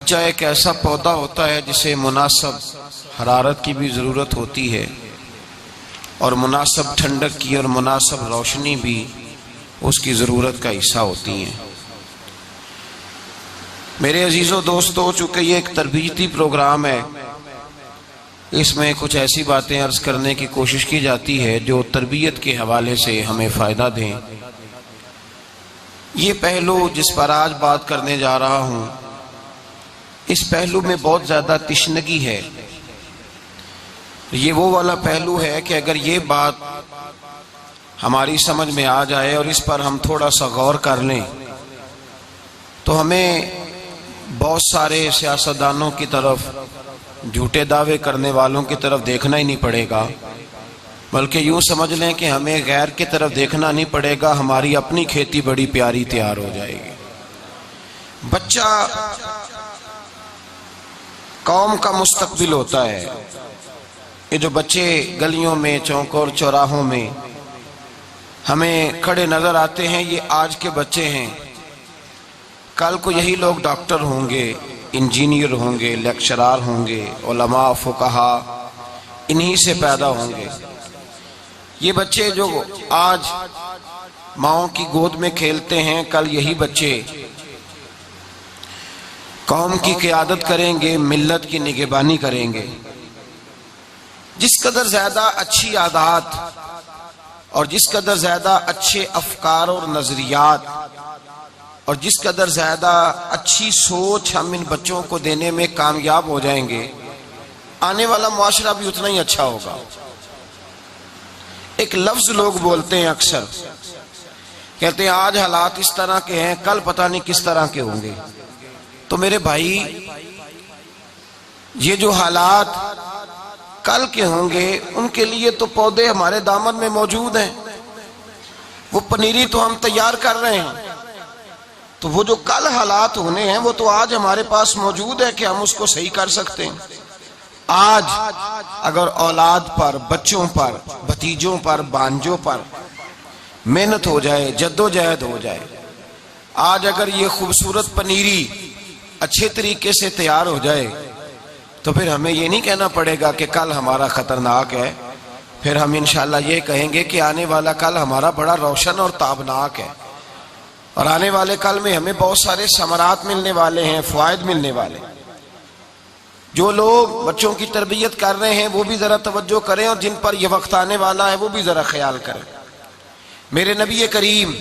بچہ ایک ایسا پودا ہوتا ہے جسے مناسب حرارت کی بھی ضرورت ہوتی ہے اور مناسب ٹھنڈک کی اور مناسب روشنی بھی اس کی ضرورت کا حصہ ہوتی ہیں۔ میرے عزیزو دوستو، چونکہ یہ ایک تربیتی پروگرام ہے، اس میں کچھ ایسی باتیں عرض کرنے کی کوشش کی جاتی ہے جو تربیت کے حوالے سے ہمیں فائدہ دیں۔ یہ پہلو جس پر آج بات کرنے جا رہا ہوں، اس پہلو میں بہت زیادہ تشنگی ہے۔ یہ وہ والا پہلو ہے کہ اگر یہ بات ہماری سمجھ میں آ جائے اور اس پر ہم تھوڑا سا غور کر لیں تو ہمیں بہت سارے سیاستدانوں کی طرف، جھوٹے دعوے کرنے والوں کی طرف دیکھنا ہی نہیں پڑے گا، بلکہ یوں سمجھ لیں کہ ہمیں غیر کی طرف دیکھنا نہیں پڑے گا، ہماری اپنی کھیتی بڑی پیاری تیار ہو جائے گی۔ بچہ قوم کا مستقبل ہوتا ہے۔ یہ جو بچے گلیوں میں، چوکوں اور چوراہوں میں ہمیں کھڑے نظر آتے ہیں، یہ آج کے بچے ہیں۔ کل کو یہی لوگ ڈاکٹر ہوں گے، انجینئر ہوں گے، لیکچرار ہوں گے، علماء، فقہا، انہی سے پیدا ہوں گے۔ یہ بچے جو آج ماؤں کی گود میں کھیلتے ہیں، کل یہی بچے قوم کی قیادت کریں گے، ملت کی نگہبانی کریں گے۔ جس قدر زیادہ اچھی عادات اور جس قدر زیادہ اچھے افکار اور نظریات اور جس قدر زیادہ اچھی سوچ ہم ان بچوں کو دینے میں کامیاب ہو جائیں گے، آنے والا معاشرہ بھی اتنا ہی اچھا ہوگا۔ ایک لفظ لوگ بولتے ہیں اکثر، کہتے ہیں آج حالات اس طرح کے ہیں، کل پتہ نہیں کس طرح کے ہوں گے۔ تو میرے بھائی، یہ جو حالات کل کے ہوں گے ان کے لیے تو پودے ہمارے دامن میں موجود ہیں، وہ پنیری تو ہم تیار کر رہے ہیں۔ تو وہ جو کل حالات ہونے ہیں وہ تو آج ہمارے پاس موجود ہے کہ ہم اس کو صحیح کر سکتے ہیں۔ آج اگر اولاد پر، بچوں پر، بھتیجوں پر، بانجوں پر محنت ہو جائے، جدوجہد ہو جائے، آج اگر یہ خوبصورت پنیری اچھے طریقے سے تیار ہو جائے تو پھر ہمیں یہ نہیں کہنا پڑے گا کہ کل ہمارا خطرناک ہے، پھر ہم انشاءاللہ یہ کہیں گے کہ آنے والا کل ہمارا بڑا روشن اور تابناک ہے، اور آنے والے کل میں ہمیں بہت سارے ثمرات ملنے والے ہیں، فوائد ملنے والے۔ جو لوگ بچوں کی تربیت کر رہے ہیں وہ بھی ذرا توجہ کریں، اور جن پر یہ وقت آنے والا ہے وہ بھی ذرا خیال کریں۔ میرے نبی کریم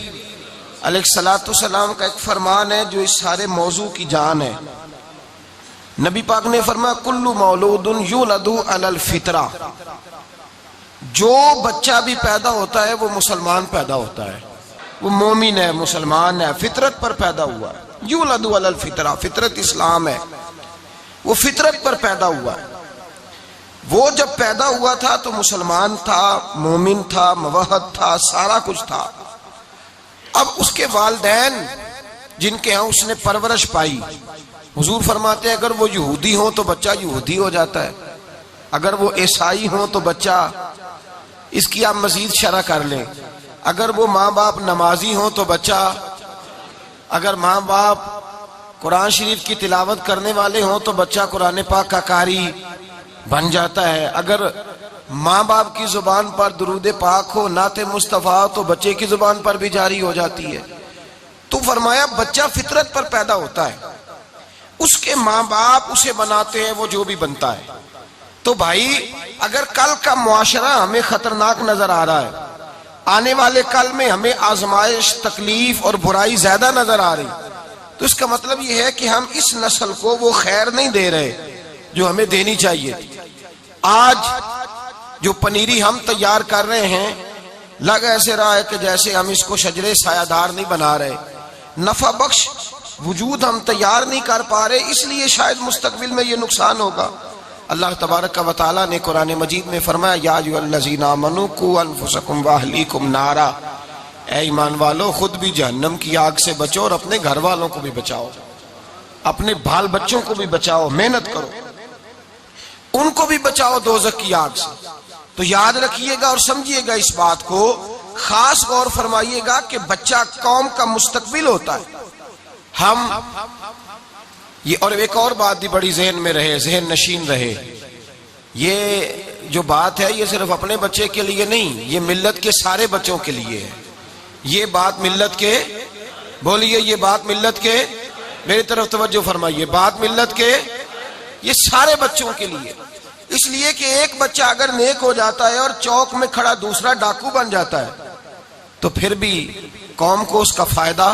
علیہ الصلوۃ والسلام کا ایک فرمان ہے جو اس سارے موضوع کی جان ہے۔ نبی پاک نے فرمایا کل مولود یولد علی الفطرہ، جو بچہ بھی پیدا ہوتا ہے وہ مسلمان پیدا ہوتا ہے، وہ مومن ہے، مسلمان ہے، فطرت پر پیدا ہوا ہے۔ یولد علی الفطرہ، فطرت اسلام ہے، وہ فطرت پر پیدا ہوا ہے۔ وہ جب پیدا ہوا تھا تو مسلمان تھا، مومن تھا، موحد تھا، سارا کچھ تھا۔ اب اس کے والدین جن کے ہاں اس نے پرورش پائی، حضور فرماتے ہیں اگر وہ یہودی ہوں تو بچہ یہودی ہو جاتا ہے، اگر وہ عیسائی ہوں تو بچہ، اس کی آپ مزید شرح کر لیں، اگر وہ ماں باپ نمازی ہوں تو بچہ، اگر ماں باپ قرآن شریف کی تلاوت کرنے والے ہوں تو بچہ قرآن پاک کا قاری بن جاتا ہے، اگر ماں باپ کی زبان پر درود پاک ہو، نعت مصطفیٰ تو بچے کی زبان پر بھی جاری ہو جاتی ہے۔ تو فرمایا بچہ فطرت پر پیدا ہوتا ہے، اس کے ماں باپ اسے بناتے ہیں، وہ جو بھی بنتا ہے۔ تو بھائی اگر کل کا معاشرہ ہمیں خطرناک نظر آ رہا ہے، آنے والے کل میں ہمیں آزمائش، تکلیف اور برائی زیادہ نظر آ رہی، تو اس کا مطلب یہ ہے کہ ہم اس نسل کو وہ خیر نہیں دے رہے جو ہمیں دینی چاہیے۔ آج جو پنیری ہم تیار کر رہے ہیں، لگ ایسے رہا ہے کہ جیسے ہم اس کو شجرے سایہ دار نہیں بنا رہے، نفع بخش وجود ہم تیار نہیں کر پا رہے، اس لیے شاید مستقبل میں یہ نقصان ہوگا۔ اللہ تبارک و تعالیٰ نے قرآن مجید میں فرمایا یا ایھا الذین آمنوا قوا انفسکم واہلیکم نارا، اے ایمان والو خود بھی جہنم کی آگ سے بچو اور اپنے گھر والوں کو بھی بچاؤ، اپنے بال بچوں کو بھی بچاؤ، محنت کرو، ان کو بھی بچاؤ دوزخ کی آگ سے۔ تو یاد رکھیے گا اور سمجھیے گا اس بات کو، خاص غور فرمائیے گا کہ بچہ قوم کا مستقبل ہوتا ہے۔ ہم یہ اور ایک اور بات بھی بڑی ذہن میں رہے، ذہن نشین رہے، یہ جو بات ہے یہ صرف اپنے بچے کے لیے نہیں، یہ ملت کے سارے بچوں کے لیے ہے۔ یہ بات ملت کے، بولیے یہ بات ملت کے، میری طرف توجہ فرمائیے، بات ملت کے، یہ سارے بچوں کے لیے۔ اس لیے کہ ایک بچہ اگر نیک ہو جاتا ہے اور چوک میں کھڑا دوسرا ڈاکو بن جاتا ہے تو پھر بھی قوم کو اس کا فائدہ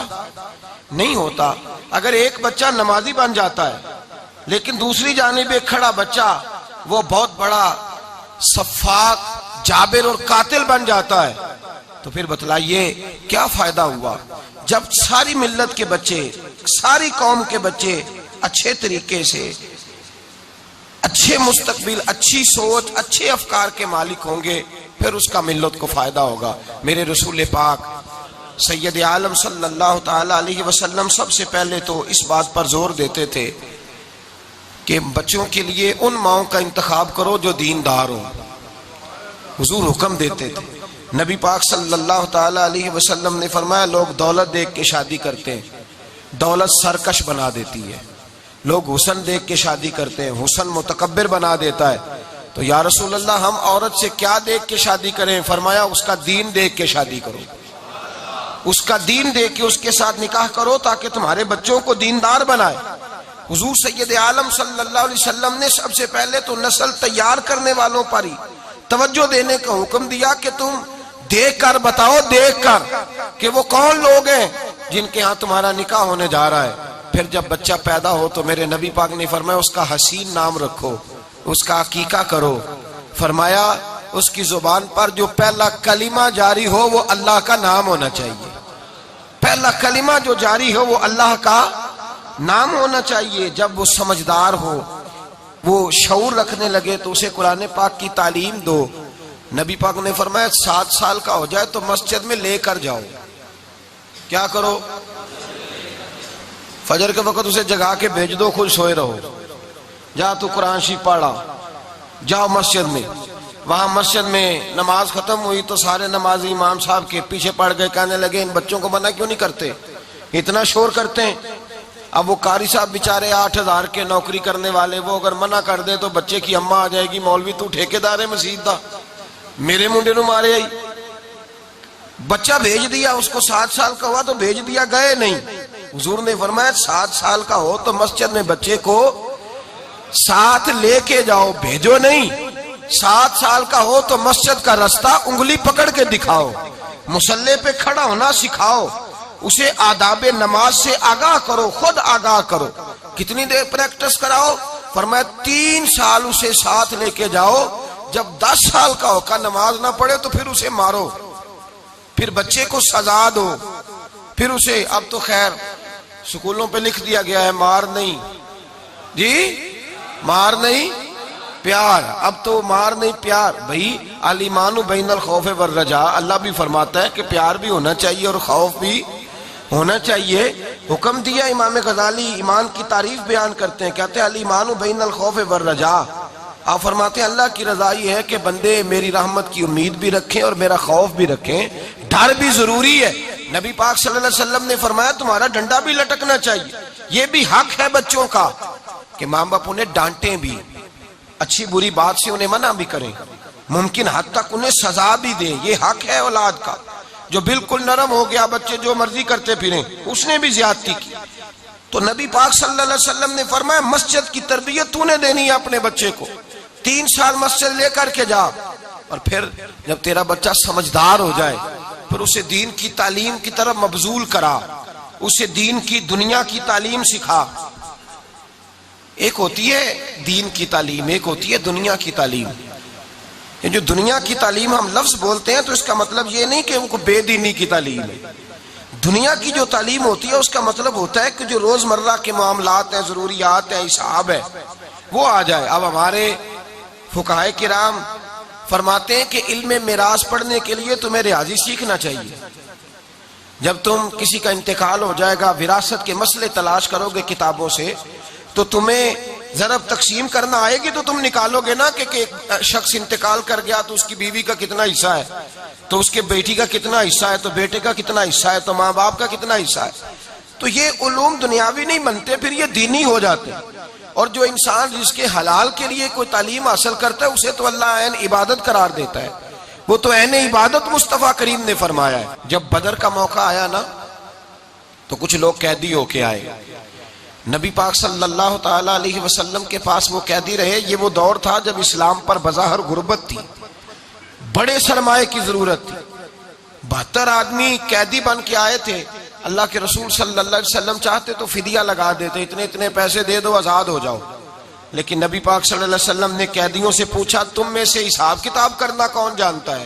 نہیں ہوتا۔ اگر ایک بچہ نمازی بن جاتا ہے لیکن دوسری جانب ایک کھڑا بچہ وہ بہت بڑا سفاک، جابر اور قاتل بن جاتا ہے تو پھر بتلائیے کیا فائدہ ہوا؟ جب ساری ملت کے بچے، ساری قوم کے بچے اچھے طریقے سے، اچھے مستقبل، اچھی سوچ، اچھے افکار کے مالک ہوں گے پھر اس کا ملت کو فائدہ ہوگا۔ میرے رسول پاک سید عالم صلی اللہ تعالی علیہ وسلم سب سے پہلے تو اس بات پر زور دیتے تھے کہ بچوں کے لیے ان ماؤں کا انتخاب کرو جو دیندار ہوں۔ حضور حکم دیتے تھے۔ نبی پاک صلی اللہ تعالی علیہ وسلم نے فرمایا لوگ دولت دیکھ کے شادی کرتے ہیں، دولت سرکش بنا دیتی ہے۔ لوگ حسن دیکھ کے شادی کرتے ہیں، حسن متکبر بنا دیتا ہے۔ تو یا رسول اللہ ہم عورت سے کیا دیکھ کے شادی کریں؟ فرمایا اس کا دین دیکھ کے شادی کرو، اس کا دین دیکھ کے اس کے ساتھ نکاح کرو تاکہ تمہارے بچوں کو دیندار بنائے۔ حضور سید عالم صلی اللہ علیہ وسلم نے سب سے پہلے تو نسل تیار کرنے والوں پر ہی توجہ دینے کا حکم دیا کہ تم دیکھ کر بتاؤ، دیکھ کر کہ وہ کون لوگ ہیں جن کے ہاں تمہارا نکاح ہونے جا رہا ہے۔ پھر جب بچہ پیدا ہو تو میرے نبی پاک نے فرمایا اس کا حسین نام رکھو، اس کا عقیقہ کرو۔ فرمایا اس کی زبان پر جو پہلا کلمہ جاری ہو وہ اللہ کا نام ہونا چاہیے، پہلا کلمہ جو جاری ہو وہ اللہ کا نام ہونا چاہیے۔ جب وہ سمجھدار ہو، وہ شعور رکھنے لگے تو اسے قرآن پاک کی تعلیم دو۔ نبی پاک نے فرمایا 7 سال کا ہو جائے تو مسجد میں لے کر جاؤ۔ کیا کرو؟ فجر کے وقت اسے جگا کے بھیج دو، خود سوئے رہو، جا تو قرآن شریف پڑھا، جاؤ مسجد میں۔ وہاں مسجد میں نماز ختم ہوئی تو سارے نمازی امام صاحب کے پیچھے پڑ گئے، کہنے لگے ان بچوں کو منع کیوں نہیں کرتے، اتنا شور کرتے ہیں۔ اب وہ قاری صاحب بیچارے 8,000 کے نوکری کرنے والے، وہ اگر منع کر دیں تو بچے کی اماں آ جائے گی، مولوی تو ٹھیکیدار ہے مسجد دا، میرے منڈے نو مارے آئی۔ بچہ بھیج دیا، اس کو 7 سال کا ہوا تو بھیج دیا، گئے نہیں۔ حضور نے فرمایا 7 سال کا ہو تو مسجد میں بچے کو ساتھ لے کے جاؤ، بھیجو نہیں۔ 7 سال کا ہو تو مسجد کا رستہ انگلی پکڑ کے دکھاؤ، مصلی پہ کھڑا ہونا سکھاؤ، اسے آداب نماز سے آگاہ کرو، خود آگاہ کرو۔ کتنی دیر پریکٹس کراؤ؟ فرمایا 3 سال اسے ساتھ لے کے جاؤ، جب 10 سال کا ہو کا نماز نہ پڑھے تو پھر اسے مارو، پھر بچے کو سزا دو، پھر اسے، اب تو خیر سکولوں پہ لکھ دیا گیا ہے مار نہیں، جی مار نہیں پیار، اب تو مار نہیں پیار۔ بھئی الایمان بین الخوف والرجاء، اللہ بھی فرماتا ہے کہ پیار بھی ہونا چاہیے اور خوف بھی ہونا چاہیے۔ حکم دیا۔ امام غزالی ایمان کی تعریف بیان کرتے ہیں، کہتے ہیں الایمان بین الخوف والرجاء، آپ فرماتے ہیں اللہ کی رضا یہ ہے کہ بندے میری رحمت کی امید بھی رکھیں اور میرا خوف بھی رکھیں، ڈر بھی ضروری ہے۔ نبی پاک صلی اللہ علیہ وسلم نے فرمایا تمہارا ڈنڈا بھی لٹکنا چاہیے، یہ بھی حق ہے بچوں کا کہ ماں باپ انہیں ڈانٹیں بھی، اچھی بری بات سے انہیں منع بھی کریں، ممکن حد تک انہیں سزا بھی دیں، یہ حق ہے اولاد کا۔ جو بالکل نرم ہو گیا، بچے جو مرضی کرتے پھریں، اس نے بھی زیادتی کی۔ تو نبی پاک صلی اللہ علیہ وسلم نے فرمایا مسجد کی تربیت تو نے دینی ہے اپنے بچے کو، 3 سال مسجد لے کر کے جا، اور پھر جب تیرا بچہ سمجھدار ہو جائے پھر اسے دین کی تعلیم کی طرف مبذول کرا، اسے دین کی دنیا کی تعلیم سکھا۔ ایک ہوتی ہے دین کی تعلیم، ایک ہوتی ہے دنیا کی تعلیم۔ یہ جو دنیا کی تعلیم ہم لفظ بولتے ہیں تو اس کا مطلب یہ نہیں کہ ان کو بے دینی کی تعلیم ہے۔ دنیا کی جو تعلیم ہوتی ہے اس کا مطلب ہوتا ہے کہ جو روزمرہ کے معاملات ہیں، ضروریات ہیں، حساب ہے، وہ آ جائے۔ اب ہمارے فقہائے کرام فرماتے ہیں کہ علم میراث پڑھنے کے لیے تمہیں ریاضی سیکھنا چاہیے۔ جب تم کسی کا انتقال ہو جائے گا، وراثت کے مسئلے تلاش کرو گے کتابوں سے، تو تمہیں ضرب تقسیم کرنا آئے گی تو تم نکالو گے نا کہ ایک شخص انتقال کر گیا تو اس کی بیوی کا کتنا حصہ ہے، تو اس کے بیٹی کا کتنا حصہ ہے، تو بیٹے کا کتنا حصہ ہے، تو ماں باپ کا کتنا حصہ ہے۔ تو یہ علوم دنیاوی نہیں بنتے، پھر یہ دینی ہو جاتے ہیں۔ اور جو انسان جس کے حلال کے لیے کوئی تعلیم حاصل کرتا ہے اسے تو اللہ عین عبادت قرار دیتا ہے، وہ تو عین عبادت مصطفیٰ کریم نے فرمایا ہے۔ جب بدر کا موقع آیا نا تو کچھ لوگ قیدی ہو کے آئے، نبی پاک صلی اللہ تعالی علیہ وسلم کے پاس وہ قیدی رہے۔ یہ وہ دور تھا جب اسلام پر بظاہر غربت تھی، بڑے سرمایے کی ضرورت تھی۔ 72 آدمی قیدی بن کے آئے تھے۔ اللہ کے رسول صلی اللہ علیہ وسلم چاہتے تو فدیہ لگا دیتے، اتنے پیسے دے دو آزاد ہو جاؤ، لیکن نبی پاک صلی اللہ علیہ وسلم نے قیدیوں سے پوچھا تم میں سے حساب کتاب کرنا کون جانتا ہے؟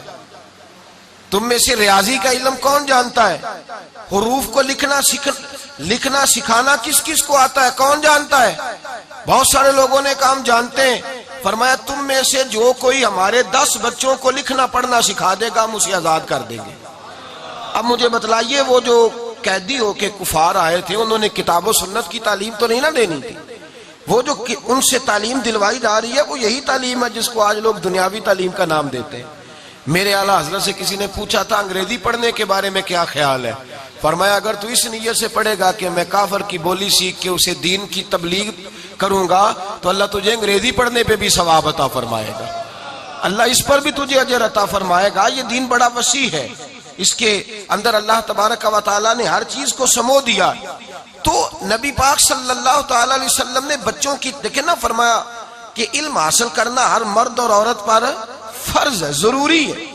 تم میں سے ریاضی کا علم کون جانتا ہے؟ حروف کو لکھنا سکھانا کس کس کو آتا ہے؟ کون جانتا ہے؟ بہت سارے لوگوں نے کام جانتے ہیں۔ فرمایا تم میں سے جو کوئی ہمارے 10 بچوں کو لکھنا پڑھنا سکھا دے گا ہم اسے آزاد کر دیں گے۔ اب مجھے بتلائیے وہ جو قیدی ہو کے کفار آئے تھے انہوں نے کتاب و سنت کی تعلیم تو نہیں نہ دینی تھی، وہ جو ان سے تعلیم دلوائی جا رہی ہے وہ یہی تعلیم ہے جس کو آج لوگ دنیاوی تعلیم کا نام دیتے ہیں۔ میرے اعلیٰ حضرت سے کسی نے پوچھا تھا انگریزی پڑھنے کے بارے میں کیا خیال ہے؟ فرمایا اگر تو اس نیت سے پڑھے گا کہ میں کافر کی بولی سیکھ کے اسے دین کی تبلیغ کروں گا تو اللہ تجھے انگریزی پڑھنے پہ بھی ثواب عطا فرمائے گا، اللہ اس پر بھی تجھے اجر عطا فرمائے گا۔ یہ دین بڑا وسیع ہے، اس کے اندر اللہ تبارک و تعالیٰ نے ہر چیز کو سمو دیا۔ تو نبی پاک صلی اللہ تعالی علیہ وسلم نے بچوں کی دیکھیں نا، فرمایا کہ علم حاصل کرنا ہر مرد اور عورت پر فرض ہے، ضروری ہے،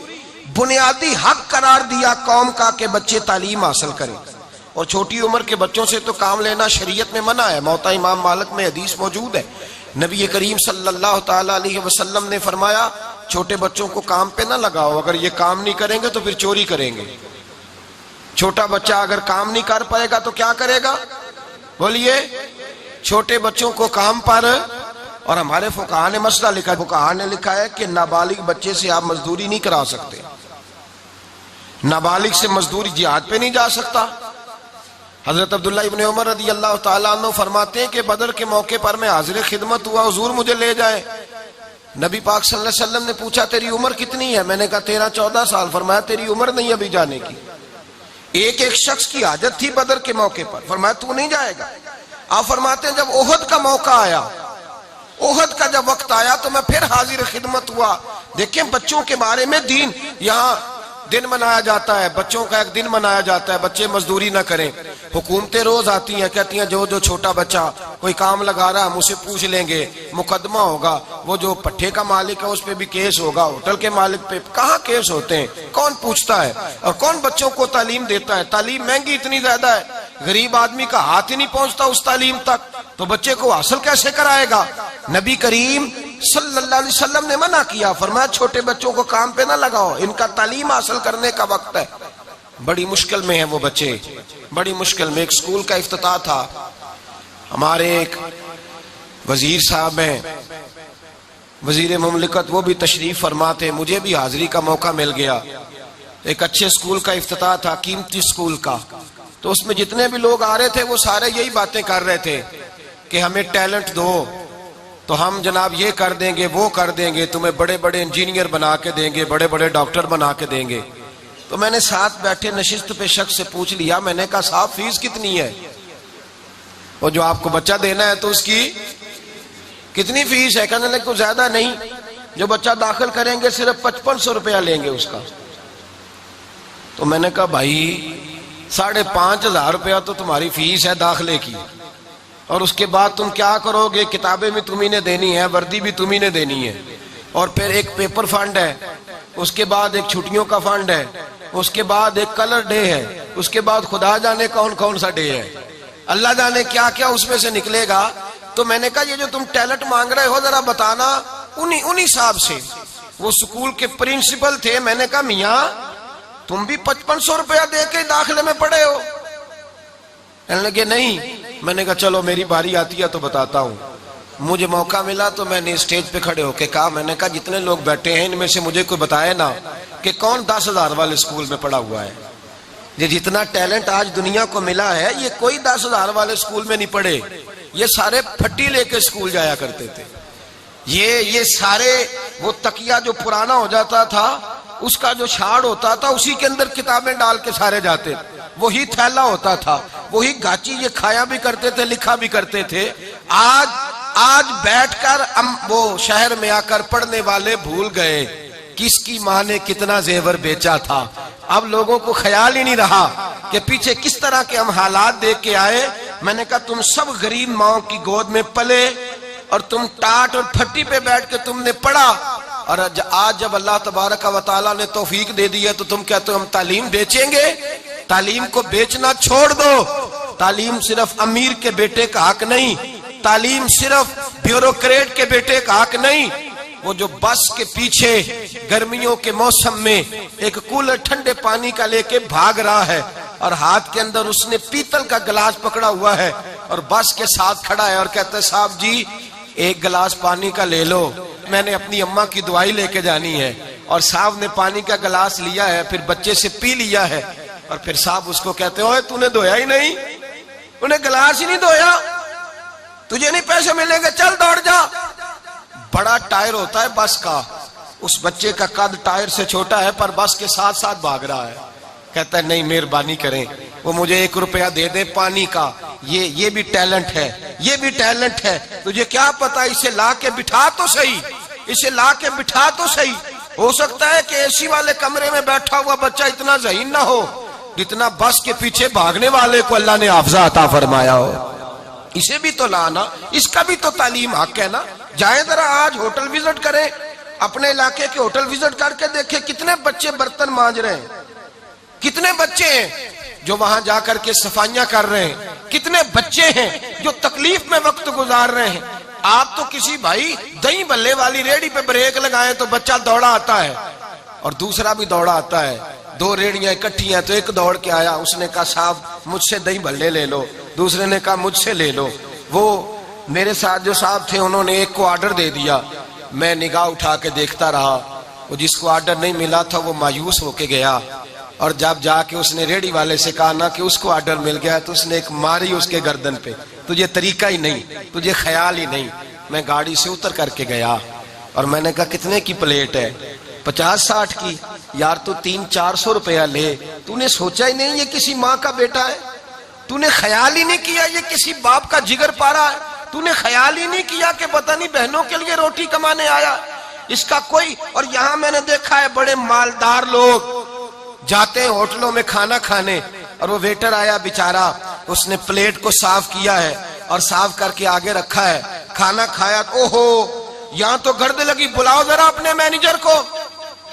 بنیادی حق قرار دیا قوم کا کہ بچے تعلیم حاصل کریں۔ اور چھوٹی عمر کے بچوں سے تو کام لینا شریعت میں منع ہے، موطا امام مالک میں حدیث موجود ہے، نبی کریم صلی اللہ تعالی علیہ وسلم نے فرمایا چھوٹے بچوں کو کام پہ نہ لگاؤ، اگر یہ کام نہیں کریں گے تو پھر چوری کریں گے۔ چھوٹا بچہ اگر کام نہیں کر پائے گا تو کیا کرے گا؟ بولیے، چھوٹے بچوں کو کام پر۔ اور ہمارے فقہاء نے مسئلہ لکھا ہے، فقہاء نے لکھا ہے کہ نابالغ بچے سے آپ مزدوری نہیں کرا سکتے، نابالغ سے مزدوری جہاد پہ نہیں جا سکتا۔ حضرت عبداللہ ابن عمر رضی اللہ تعالیٰ عنہ فرماتے ہیں کہ بدر کے موقع پر میں حاضر خدمت ہوا، حضور مجھے لے جائے۔ نبی پاک صلی اللہ علیہ وسلم نے پوچھا تیری عمر کتنی ہے؟ میں نے کہا 13-14 سال۔ فرمایا تیری عمر نہیں ابھی جانے کی۔ ایک شخص کی حاجت تھی بدر کے موقع پر، فرمایا تو نہیں جائے گا۔ آپ فرماتے ہیں جب احد کا موقع آیا، احد کا جب وقت آیا تو میں پھر حاضر خدمت ہوا۔ دیکھیں بچوں کے بارے میں دین، یہاں دن منایا جاتا ہے، بچوں کا ایک دن منایا جاتا ہے، بچے مزدوری نہ کریں۔ حکومتیں روز آتی ہیں، کہتی ہیں جو چھوٹا بچہ کوئی کام لگا رہا ہے ہم اسے پوچھ لیں گے، مقدمہ ہوگا، وہ جو پٹھے کا مالک ہے اس پہ بھی کیس ہوگا، ہوٹل کے مالک پہ کہاں کیس ہوتے ہیں؟ کون پوچھتا ہے؟ اور کون بچوں کو تعلیم دیتا ہے؟ تعلیم مہنگی اتنی زیادہ ہے، غریب آدمی کا ہاتھ ہی نہیں پہنچتا اس تعلیم تک، تو بچے کو حاصل کیسے کرائے گا؟ نبی کریم صلی اللہ علیہ وسلم نے منع کیا، فرمایا چھوٹے بچوں کو کام پہ نہ لگاؤ، ان کا تعلیم حاصل کرنے کا وقت ہے۔ بڑی مشکل میں ہیں وہ بچے، بڑی مشکل میں۔ ایک سکول کا افتتاح تھا، ہمارے ایک وزیر صاحب ہیں، وزیر مملکت، وہ بھی تشریف فرما تھے، مجھے بھی حاضری کا موقع مل گیا۔ ایک اچھے سکول کا افتتاح تھا، قیمتی سکول کا، تو اس میں جتنے بھی لوگ آ رہے تھے وہ سارے یہی باتیں کر رہے تھے کہ ہمیں ٹیلنٹ دو تو ہم جناب یہ کر دیں گے، وہ کر دیں گے، تمہیں بڑے بڑے انجینئر بنا کے دیں گے، بڑے بڑے ڈاکٹر بنا کے دیں گے۔ تو میں نے ساتھ بیٹھے نشست پہ شخص سے پوچھ لیا، میں نے کہا صاحب فیس کتنی ہے؟ وہ جو آپ کو بچہ دینا ہے تو اس کی کتنی فیس ہے؟ کہنے لگے کوئی زیادہ نہیں، جو بچہ داخل کریں گے صرف 5500 روپیہ لیں گے اس کا۔ تو میں نے کہا بھائی 5500 روپیہ تو تمہاری فیس ہے داخلے کی، اور اس کے بعد تم کیا کرو گے؟ کتابیں بھی تمہیں نے دینی ہے، وردی بھی تمہیں نے دینی ہے، اور پھر ایک پیپر فنڈ ہے، اس کے بعد ایک چھٹیوں کا فنڈ ہے، اس کے بعد ایک کلر ڈے ہے، اس کے بعد خدا جانے کون کون سا ڈے ہے، اللہ جانے کیا کیا اس میں سے نکلے گا۔ تو میں نے کہا یہ جو تم ٹیلنٹ مانگ رہے ہو ذرا بتانا انہی صاحب سے۔ وہ سکول کے پرنسپل تھے، میں نے کہا میاں تم بھی 5500 روپیہ دے کے داخلے میں پڑے ہو؟ کہنے لگے نہیں۔ میں نے کہا چلو میری باری آتی ہے تو بتاتا ہوں۔ مجھے موقع ملا تو میں نے اسٹیج پہ کھڑے ہو کے کہا، میں نے کہا جتنے لوگ بیٹھے ہیں ان میں سے مجھے کوئی بتائے نا کہ کون 10,000 والے اسکول میں پڑھا ہوا ہے؟ یہ جتنا ٹیلنٹ آج دنیا کو ملا ہے یہ کوئی 10,000 والے اسکول میں نہیں پڑھے، یہ سارے پھٹی لے کے اسکول جایا کرتے تھے۔ یہ سارے وہ تکیہ جو پرانا ہو جاتا تھا اس کا جو چھاڑ ہوتا تھا اسی کے اندر کتابیں ڈال کے سارے جاتے، وہی تھیلا ہوتا تھا، وہی گاچی یہ کھایا بھی کرتے تھے لکھا بھی کرتے تھے. آج بیٹھ کر وہ شہر میں آ کر پڑھنے والے بھول گئے کس کی ماں نے کتنا زیور بیچا تھا. اب لوگوں کو خیال ہی نہیں رہا کہ پیچھے کس طرح کے ہم حالات دیکھ کے آئے. میں نے کہا تم سب غریب ماؤں کی گود میں پلے اور تم ٹاٹ اور پھٹی پہ بیٹھ کے تم نے پڑھا, اور آج جب اللہ تبارک و تعالیٰ نے توفیق دے دی ہے تو تم کہتے ہو ہم تعلیم بیچیں گے. تعلیم کو بیچنا چھوڑ دو. تعلیم صرف امیر کے بیٹے کا حق نہیں, تعلیم صرف بیوروکریٹ کے بیٹے کا حق نہیں. وہ جو بس کے پیچھے گرمیوں کے موسم میں ایک کولر ٹھنڈے پانی کا لے کے بھاگ رہا ہے اور ہاتھ کے اندر اس نے پیتل کا گلاس پکڑا ہوا ہے اور بس کے ساتھ کھڑا ہے اور کہتا ہے صاحب جی ایک گلاس پانی کا لے لو, میں نے اپنی اماں کی دعائی لے کے جانی ہے. اور صاحب نے پانی کا گلاس لیا ہے, پھر بچے سے پی لیا ہے, اور پھر صاحب اس کو کہتے ہیں تو نے دھویا ہی نہیں, انہیں گلاس ہی نہیں دھویا, تجھے نہیں پیسے ملیں گے, چل دوڑ جا. بڑا ٹائر ہوتا ہے بس کا, اس بچے کا قد ٹائر سے چھوٹا ہے پر بس کے ساتھ ساتھ بھاگ رہا ہے. کہتا ہے نہیں مہربانی کریں, وہ مجھے 1 روپیہ دے دے پانی کا, یہ بھی ٹیلنٹ ہے, یہ بھی ٹیلنٹ ہے. تجھے کیا پتا, اسے لا کے بٹھا تو صحیح, اسے لا کے بٹھا تو صحیح. ہو سکتا ہے کہ اے سی والے کمرے میں بیٹھا ہوا بچہ اتنا ذہین نہ ہو جتنا بس کے پیچھے بھاگنے والے کو اللہ نے حافظہ عطا فرمایا ہو. اسے بھی تو لانا, اس کا بھی تو تعلیم حق ہے نا. جائیں ذرا آج ہوٹل وزٹ کریں, اپنے علاقے کے ہوٹل وزٹ کر کے دیکھیں کتنے بچے برتن مانج رہے ہیں, کتنے بچے ہیں جو وہاں جا کر کے صفائیاں کر رہے ہیں, کتنے بچے ہیں جو تکلیف میں وقت گزار رہے ہیں. آپ تو کسی بھائی دہی بھلے والی ریڑھی پہ بریک لگائیں تو بچہ دوڑا آتا ہے اور دوسرا بھی دوڑا آتا ہے. 2 ریڑیاں اکٹھی ہیں تو ایک دوڑ کے آیا, اس نے کہا صاحب مجھ سے دہی بھلے لے لو, دوسرے نے کہا مجھ سے لے لو. وہ میرے ساتھ جو صاحب تھے انہوں نے ایک کو آرڈر دے دیا, میں نگاہ اٹھا کے دیکھتا رہا, وہ جس کو آرڈر نہیں ملا تھا وہ مایوس ہو کے گیا, اور جب جا کے اس نے ریڑھی والے سے کہا نا کہ اس کو آرڈر مل گیا تو اس نے ایک ماری اس کے گردن پہ, تجھے طریقہ ہی نہیں, تجھے خیال ہی نہیں. میں گاڑی سے اتر کر کے گیا اور میں نے کہا کتنے کی پلیٹ ہے, 50-60 کی. یار تو 300-400 روپیہ لے, تو نے سوچا ہی نہیں یہ کسی ماں کا بیٹا ہے, تو نے خیال ہی نہیں کیا یہ کسی باپ کا جگر پارا ہے, تو نے خیال ہی نہیں کیا کہ پتہ نہیں بہنوں کے لیے روٹی کمانے آیا اس کا کوئی. اور یہاں میں نے دیکھا ہے بڑے مالدار لوگ جاتے ہیں ہوٹلوں میں کھانا کھانے, اور وہ ویٹر آیا بیچارہ, اس نے پلیٹ کو صاف کیا ہے اور صاف کر کے آگے رکھا ہے, کھانا کھایا, اوہو یہاں تو گرد لگی, بلاؤ ذرا اپنے مینیجر کو.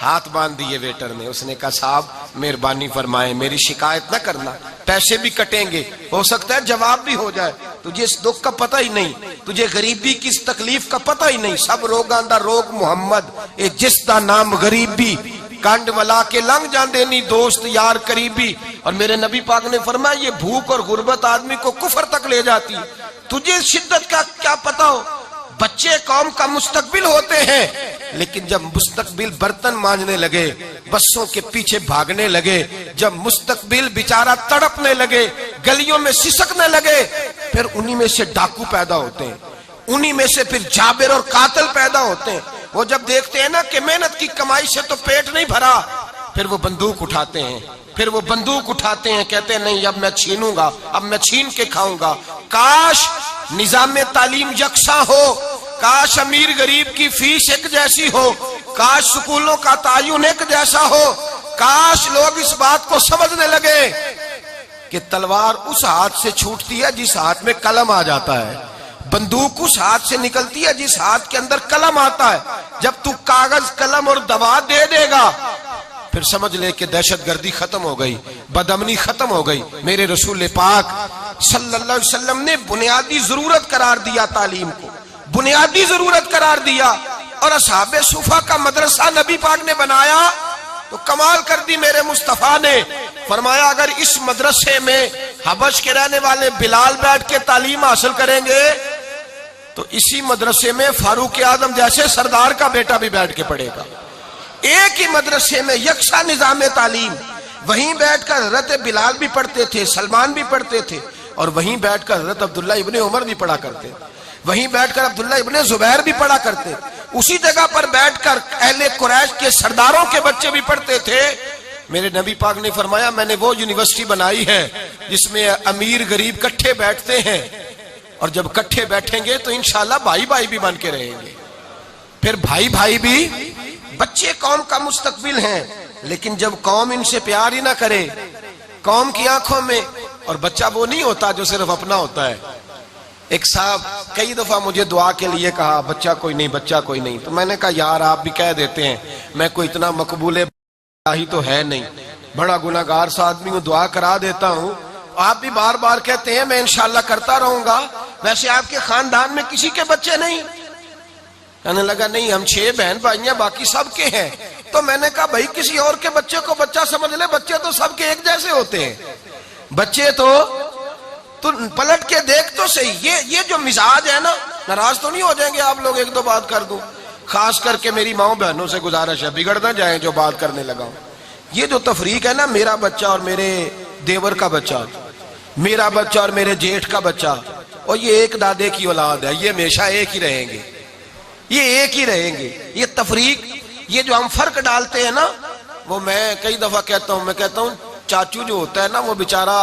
ہاتھ باندھ دیے ویٹر نے, اس نے کہا صاحب مہربانی فرمائیں, میری شکایت نہ کرنا, پیسے بھی کٹیں گے, ہو سکتا ہے جواب بھی ہو جائے, تجھے اس دکھ کا پتہ ہی نہیں, تجھے غریبی کی اس تکلیف کا پتہ ہی نہیں. سب روگاں دا روگ محمد, اے جس دا نام غریبی, کانڈ ولا کے لنگ جاندے نہیں دوست یار قریبی. اور میرے نبی پاک نے فرمایا یہ بھوک اور غربت آدمی کو کفر تک لے جاتی ہے. تجھے شدت کا کیا پتہ ہو, بچے قوم کا مستقبل ہوتے ہیں, لیکن جب مستقبل برتن مانجنے لگے, بسوں کے پیچھے بھاگنے لگے, جب مستقبل بیچارہ تڑپنے لگے, گلیوں میں سسکنے لگے, پھر انہی میں سے ڈاکو پیدا ہوتے ہیں, انہی میں سے پھر جابر اور قاتل پیدا ہوتے ہیں. وہ جب دیکھتے ہیں نا کہ محنت کی کمائی سے تو پیٹ نہیں بھرا, پھر وہ بندوق اٹھاتے ہیں, پھر وہ بندوق اٹھاتے ہیں, کہتے ہیں نہیں اب میں چھینوں گا, اب میں چھین کے کھاؤں گا. کاش نظام تعلیم یکساں ہو, کاش امیر غریب کی فیس ایک جیسی ہو, کاش سکولوں کا تعین ایک جیسا ہو, کاش لوگ اس بات کو سمجھنے لگے کہ تلوار اس ہاتھ سے چھوٹتی ہے جس ہاتھ میں قلم آ جاتا ہے, بندوق اس ہاتھ سے نکلتی ہے جس ہاتھ کے اندر قلم آتا ہے. جب تو کاغذ قلم اور دوا دے دے گا پھر سمجھ لے کہ دہشت گردی ختم ہو گئی, بدامنی ختم ہو گئی. میرے رسول پاک صلی اللہ علیہ وسلم نے بنیادی ضرورت قرار دیا تعلیم کو, بنیادی ضرورت قرار دیا, اور اصحاب صفا کا مدرسہ نبی پاک نے بنایا تو کمال کر دی میرے مصطفیٰ نے. فرمایا اگر اس مدرسے میں حبش کے رہنے والے بلال بیٹھ کے تعلیم حاصل کریں گے تو اسی مدرسے میں فاروق اعظم جیسے سردار کا بیٹا بھی بیٹھ کے پڑھے گا. ایک ہی مدرسے میں یکساں نظام تعلیم, وہیں بیٹھ کر حضرت بلال بھی پڑھتے تھے, سلمان بھی پڑھتے تھے, اور وہیں بیٹھ کر حضرت عبداللہ ابن عمر بھی پڑھا کرتے, وہیں بیٹھ کر عبداللہ ابن زبیر بھی پڑھا کرتے, اسی جگہ پر بیٹھ کر اہل قریش کے سرداروں کے بچے بھی پڑھتے تھے. میرے نبی پاک نے فرمایا میں نے وہ یونیورسٹی بنائی ہے جس میں امیر غریب کٹھے بیٹھتے ہیں، اور جب کٹھے بیٹھیں گے تو انشاءاللہ بھائی بھائی بھی بن کے رہیں گے. پھر بھائی بھائی بھی، بچے قوم کا مستقبل ہیں، لیکن جب قوم ان سے پیار ہی نہ کرے قوم کی آنکھوں میں، اور بچہ وہ نہیں ہوتا جو صرف اپنا ہوتا ہے. ایک صاحب کئی دفعہ مجھے دعا کے لیے کہا بچہ کوئی نہیں بچہ کوئی نہیں، تو میں نے کہا یار آپ بھی کہہ دیتے ہیں، میں کوئی اتنا مقبول ہی تو ہے نہیں، بڑا گناہگار سا آدمی ہوں، دعا کرا دیتا ہوں. آپ بھی بار بار کہتے ہیں میں انشاءاللہ کرتا رہوں گا، ویسے آپ کے خاندان میں کسی کے بچے نہیں؟ کہنے لگا نہیں ہم 6 بہن بھائی ہیں، باقی سب کے ہیں. تو میں نے کہا بھائی کسی اور کے بچے کو بچہ سمجھ لے، بچے تو سب کے ایک جیسے ہوتے ہیں. بچے تو پلٹ کے دیکھ تو صحیح. یہ جو مزاج ہے نا، ناراض تو نہیں ہو جائیں گے آپ لوگ ایک دو بات کر دوں؟ خاص کر کے میری ماؤں بہنوں سے گزارش ہے، بگڑ نہ جائیں جو بات کرنے لگا ہوں. یہ جو تفریق ہے نا، میرا بچہ اور میرے دیور کا بچہ، میرا بچہ اور میرے جیٹھ کا بچہ، اور یہ ایک دادے کی اولاد ہے، یہ ہمیشہ ایک ہی رہیں گے، یہ ایک ہی رہیں گے. یہ تفریق، یہ جو ہم فرق ڈالتے ہیں نا، وہ میں کئی دفعہ کہتا ہوں، میں کہتا ہوں چاچو جو ہوتا ہے نا، وہ بیچارہ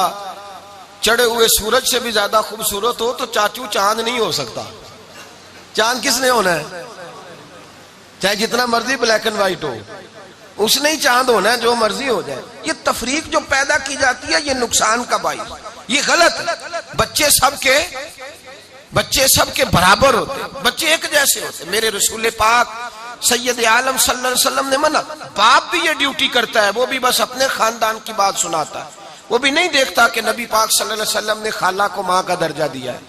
چڑھے ہوئے سورج سے بھی زیادہ خوبصورت ہو تو چاچو چاند نہیں ہو سکتا. چاند کس نے ہونا ہے؟ چاہے جتنا مرضی بلیک اینڈ وائٹ ہو، اس نے ہی چاند ہونا ہے، جو مرضی ہو جائے. یہ تفریق جو پیدا کی جاتی ہے، یہ نقصان کا باعث، یہ غلط. بچے سب کے برابر ہوتے، بچے ایک جیسے ہوتے. میرے رسول پاک سید عالم صلی اللہ علیہ وسلم نے منع. باپ بھی یہ ڈیوٹی کرتا ہے، وہ بھی بس اپنے خاندان کی بات سناتا ہے، وہ بھی نہیں دیکھتا کہ نبی پاک صلی اللہ علیہ وسلم نے خالہ کو ماں کا درجہ دیا ہے،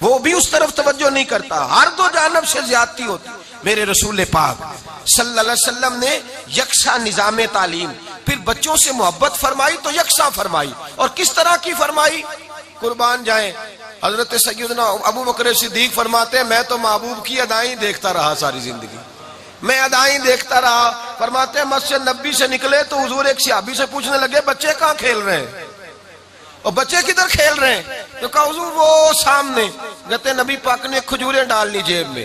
وہ بھی اس طرف توجہ نہیں کرتا. ہر دو جانب سے زیادتی ہوتی. میرے رسول پاک صلی اللہ علیہ وسلم نے یکساں نظام تعلیم، پھر بچوں سے محبت فرمائی تو یکساں فرمائی. اور کس طرح کی فرمائی؟ قربان جائیں حضرت سیدنا ابو بکر صدیق فرماتے ہیں میں تو محبوب کی ادائیں دیکھتا رہا ساری زندگی، میں ادائیں دیکھتا رہا. فرماتے ہیں مسجد نبی سے نکلے تو حضور ایک صحابی سے پوچھنے لگے بچے کہاں کھیل رہے ہیں، اور بچے کدھر کھیل رہے ہیں؟ تو کہا حضور وہ سامنے. کہتے نبی پاک نے کھجوریں ڈال لی جیب میں،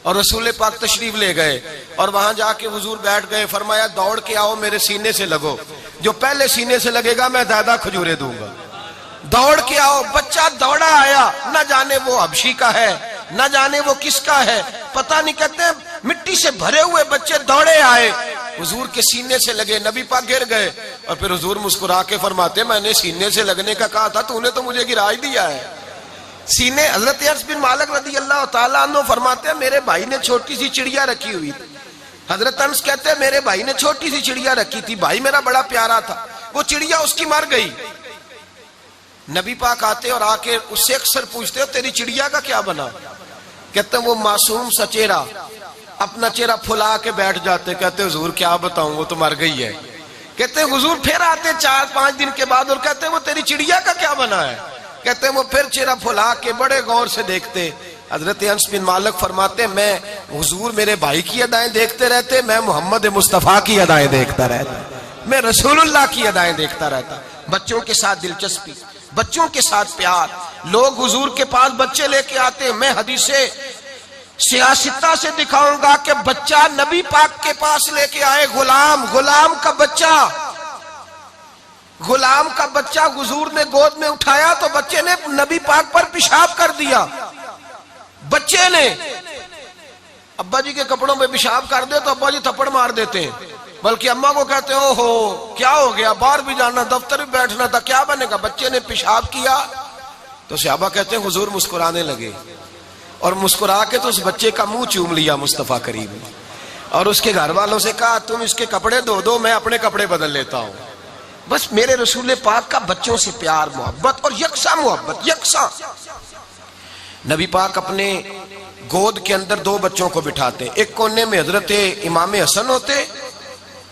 اور رسول پاک تشریف لے گئے، اور وہاں جا کے حضور بیٹھ گئے. فرمایا دوڑ کے آؤ میرے سینے سے لگو، جو پہلے سینے سے لگے گا میں زیادہ کھجوریں دوں گا. دوڑ کے آؤ. بچہ دوڑا آیا، نہ جانے وہ حبشی کا ہے، نہ جانے وہ کس کا ہے، پتہ نہیں. کہتے ہیں مٹی سے بھرے ہوئے بچے دوڑے آئے، حضور کے سینے سے لگے، نبی پاک گر گئے. اور پھر حضور مسکرا کے فرماتے میں نے سینے سے لگنے کا کہا تھا، تو نے تو مجھے گرا ہی دیا ہے سینے. حضرت انس بن مالک رضی اللہ تعالیٰ عنہ فرماتے ہیں میرے بھائی نے چھوٹی سی چڑیا رکھی ہوئی تھی. حضرت انس کہتے ہیں میرے بھائی نے چھوٹی سی چڑیا رکھی تھی، بھائی میرا بڑا پیارا تھا، وہ چڑیا اس کی مر گئی. نبی پاک آتے اور آ کے اس سے اکثر پوچھتے ہو تیری چڑیا کا کیا بنا؟ کہتے ہیں وہ معصوم سا چہرہ، اپنا چہرہ پھلا کے بیٹھ جاتے. کہتے حضور کیا بتاؤں وہ تو مر گئی ہے. کہتے ہیں حضور پھر آتے 4-5 دن کے بعد اور کہتے ہیں وہ تیری چڑیا کا کیا بنا ہے؟ کہتے ہیں وہ پھر چہرہ پھلا کے بڑے غور سے دیکھتے. حضرت انس بن مالک فرماتے ہیں میں حضور میرے بھائی کی ادائیں دیکھتے رہتے، میں محمد مصطفیٰ کی ادائیں دیکھتا رہتا، میں رسول اللہ کی ادائیں دیکھتا رہتا. بچوں کے ساتھ دلچسپی، بچوں کے ساتھ پیار. لوگ حضور کے پاس بچے لے کے آتے ہیں. میں حدیث سیاستہ سے دکھاؤں گا کہ بچہ نبی پاک کے پاس لے کے آئے، غلام کا بچہ حضور نے گود میں اٹھایا تو بچے نے نبی پاک پر پیشاب کر دیا. بچے نے ابا جی کے کپڑوں پہ پیشاب کر دے تو ابا جی تھپڑ مار دیتے ہیں، بلکہ اماں کو کہتے ہیں اوہو کیا ہو گیا، باہر بھی جانا دفتر بھی بیٹھنا تھا، کیا بنے گا؟ بچے نے پیشاب کیا. تو صحابہ کہتے ہیں حضور مسکرانے لگے، اور مسکرا کے تو اس بچے کا منہ چوم لیا مصطفیٰ کریم نے، اور اس کے گھر والوں سے کہا تم اس کے کپڑے دو میں اپنے کپڑے بدل لیتا ہوں. بس میرے رسول پاک کا بچوں سے پیار، محبت، اور یکساں محبت، یکساں. نبی پاک اپنے گود کے اندر 2 بچوں کو بٹھاتے، ایک کونے میں حضرت امام حسن ہوتے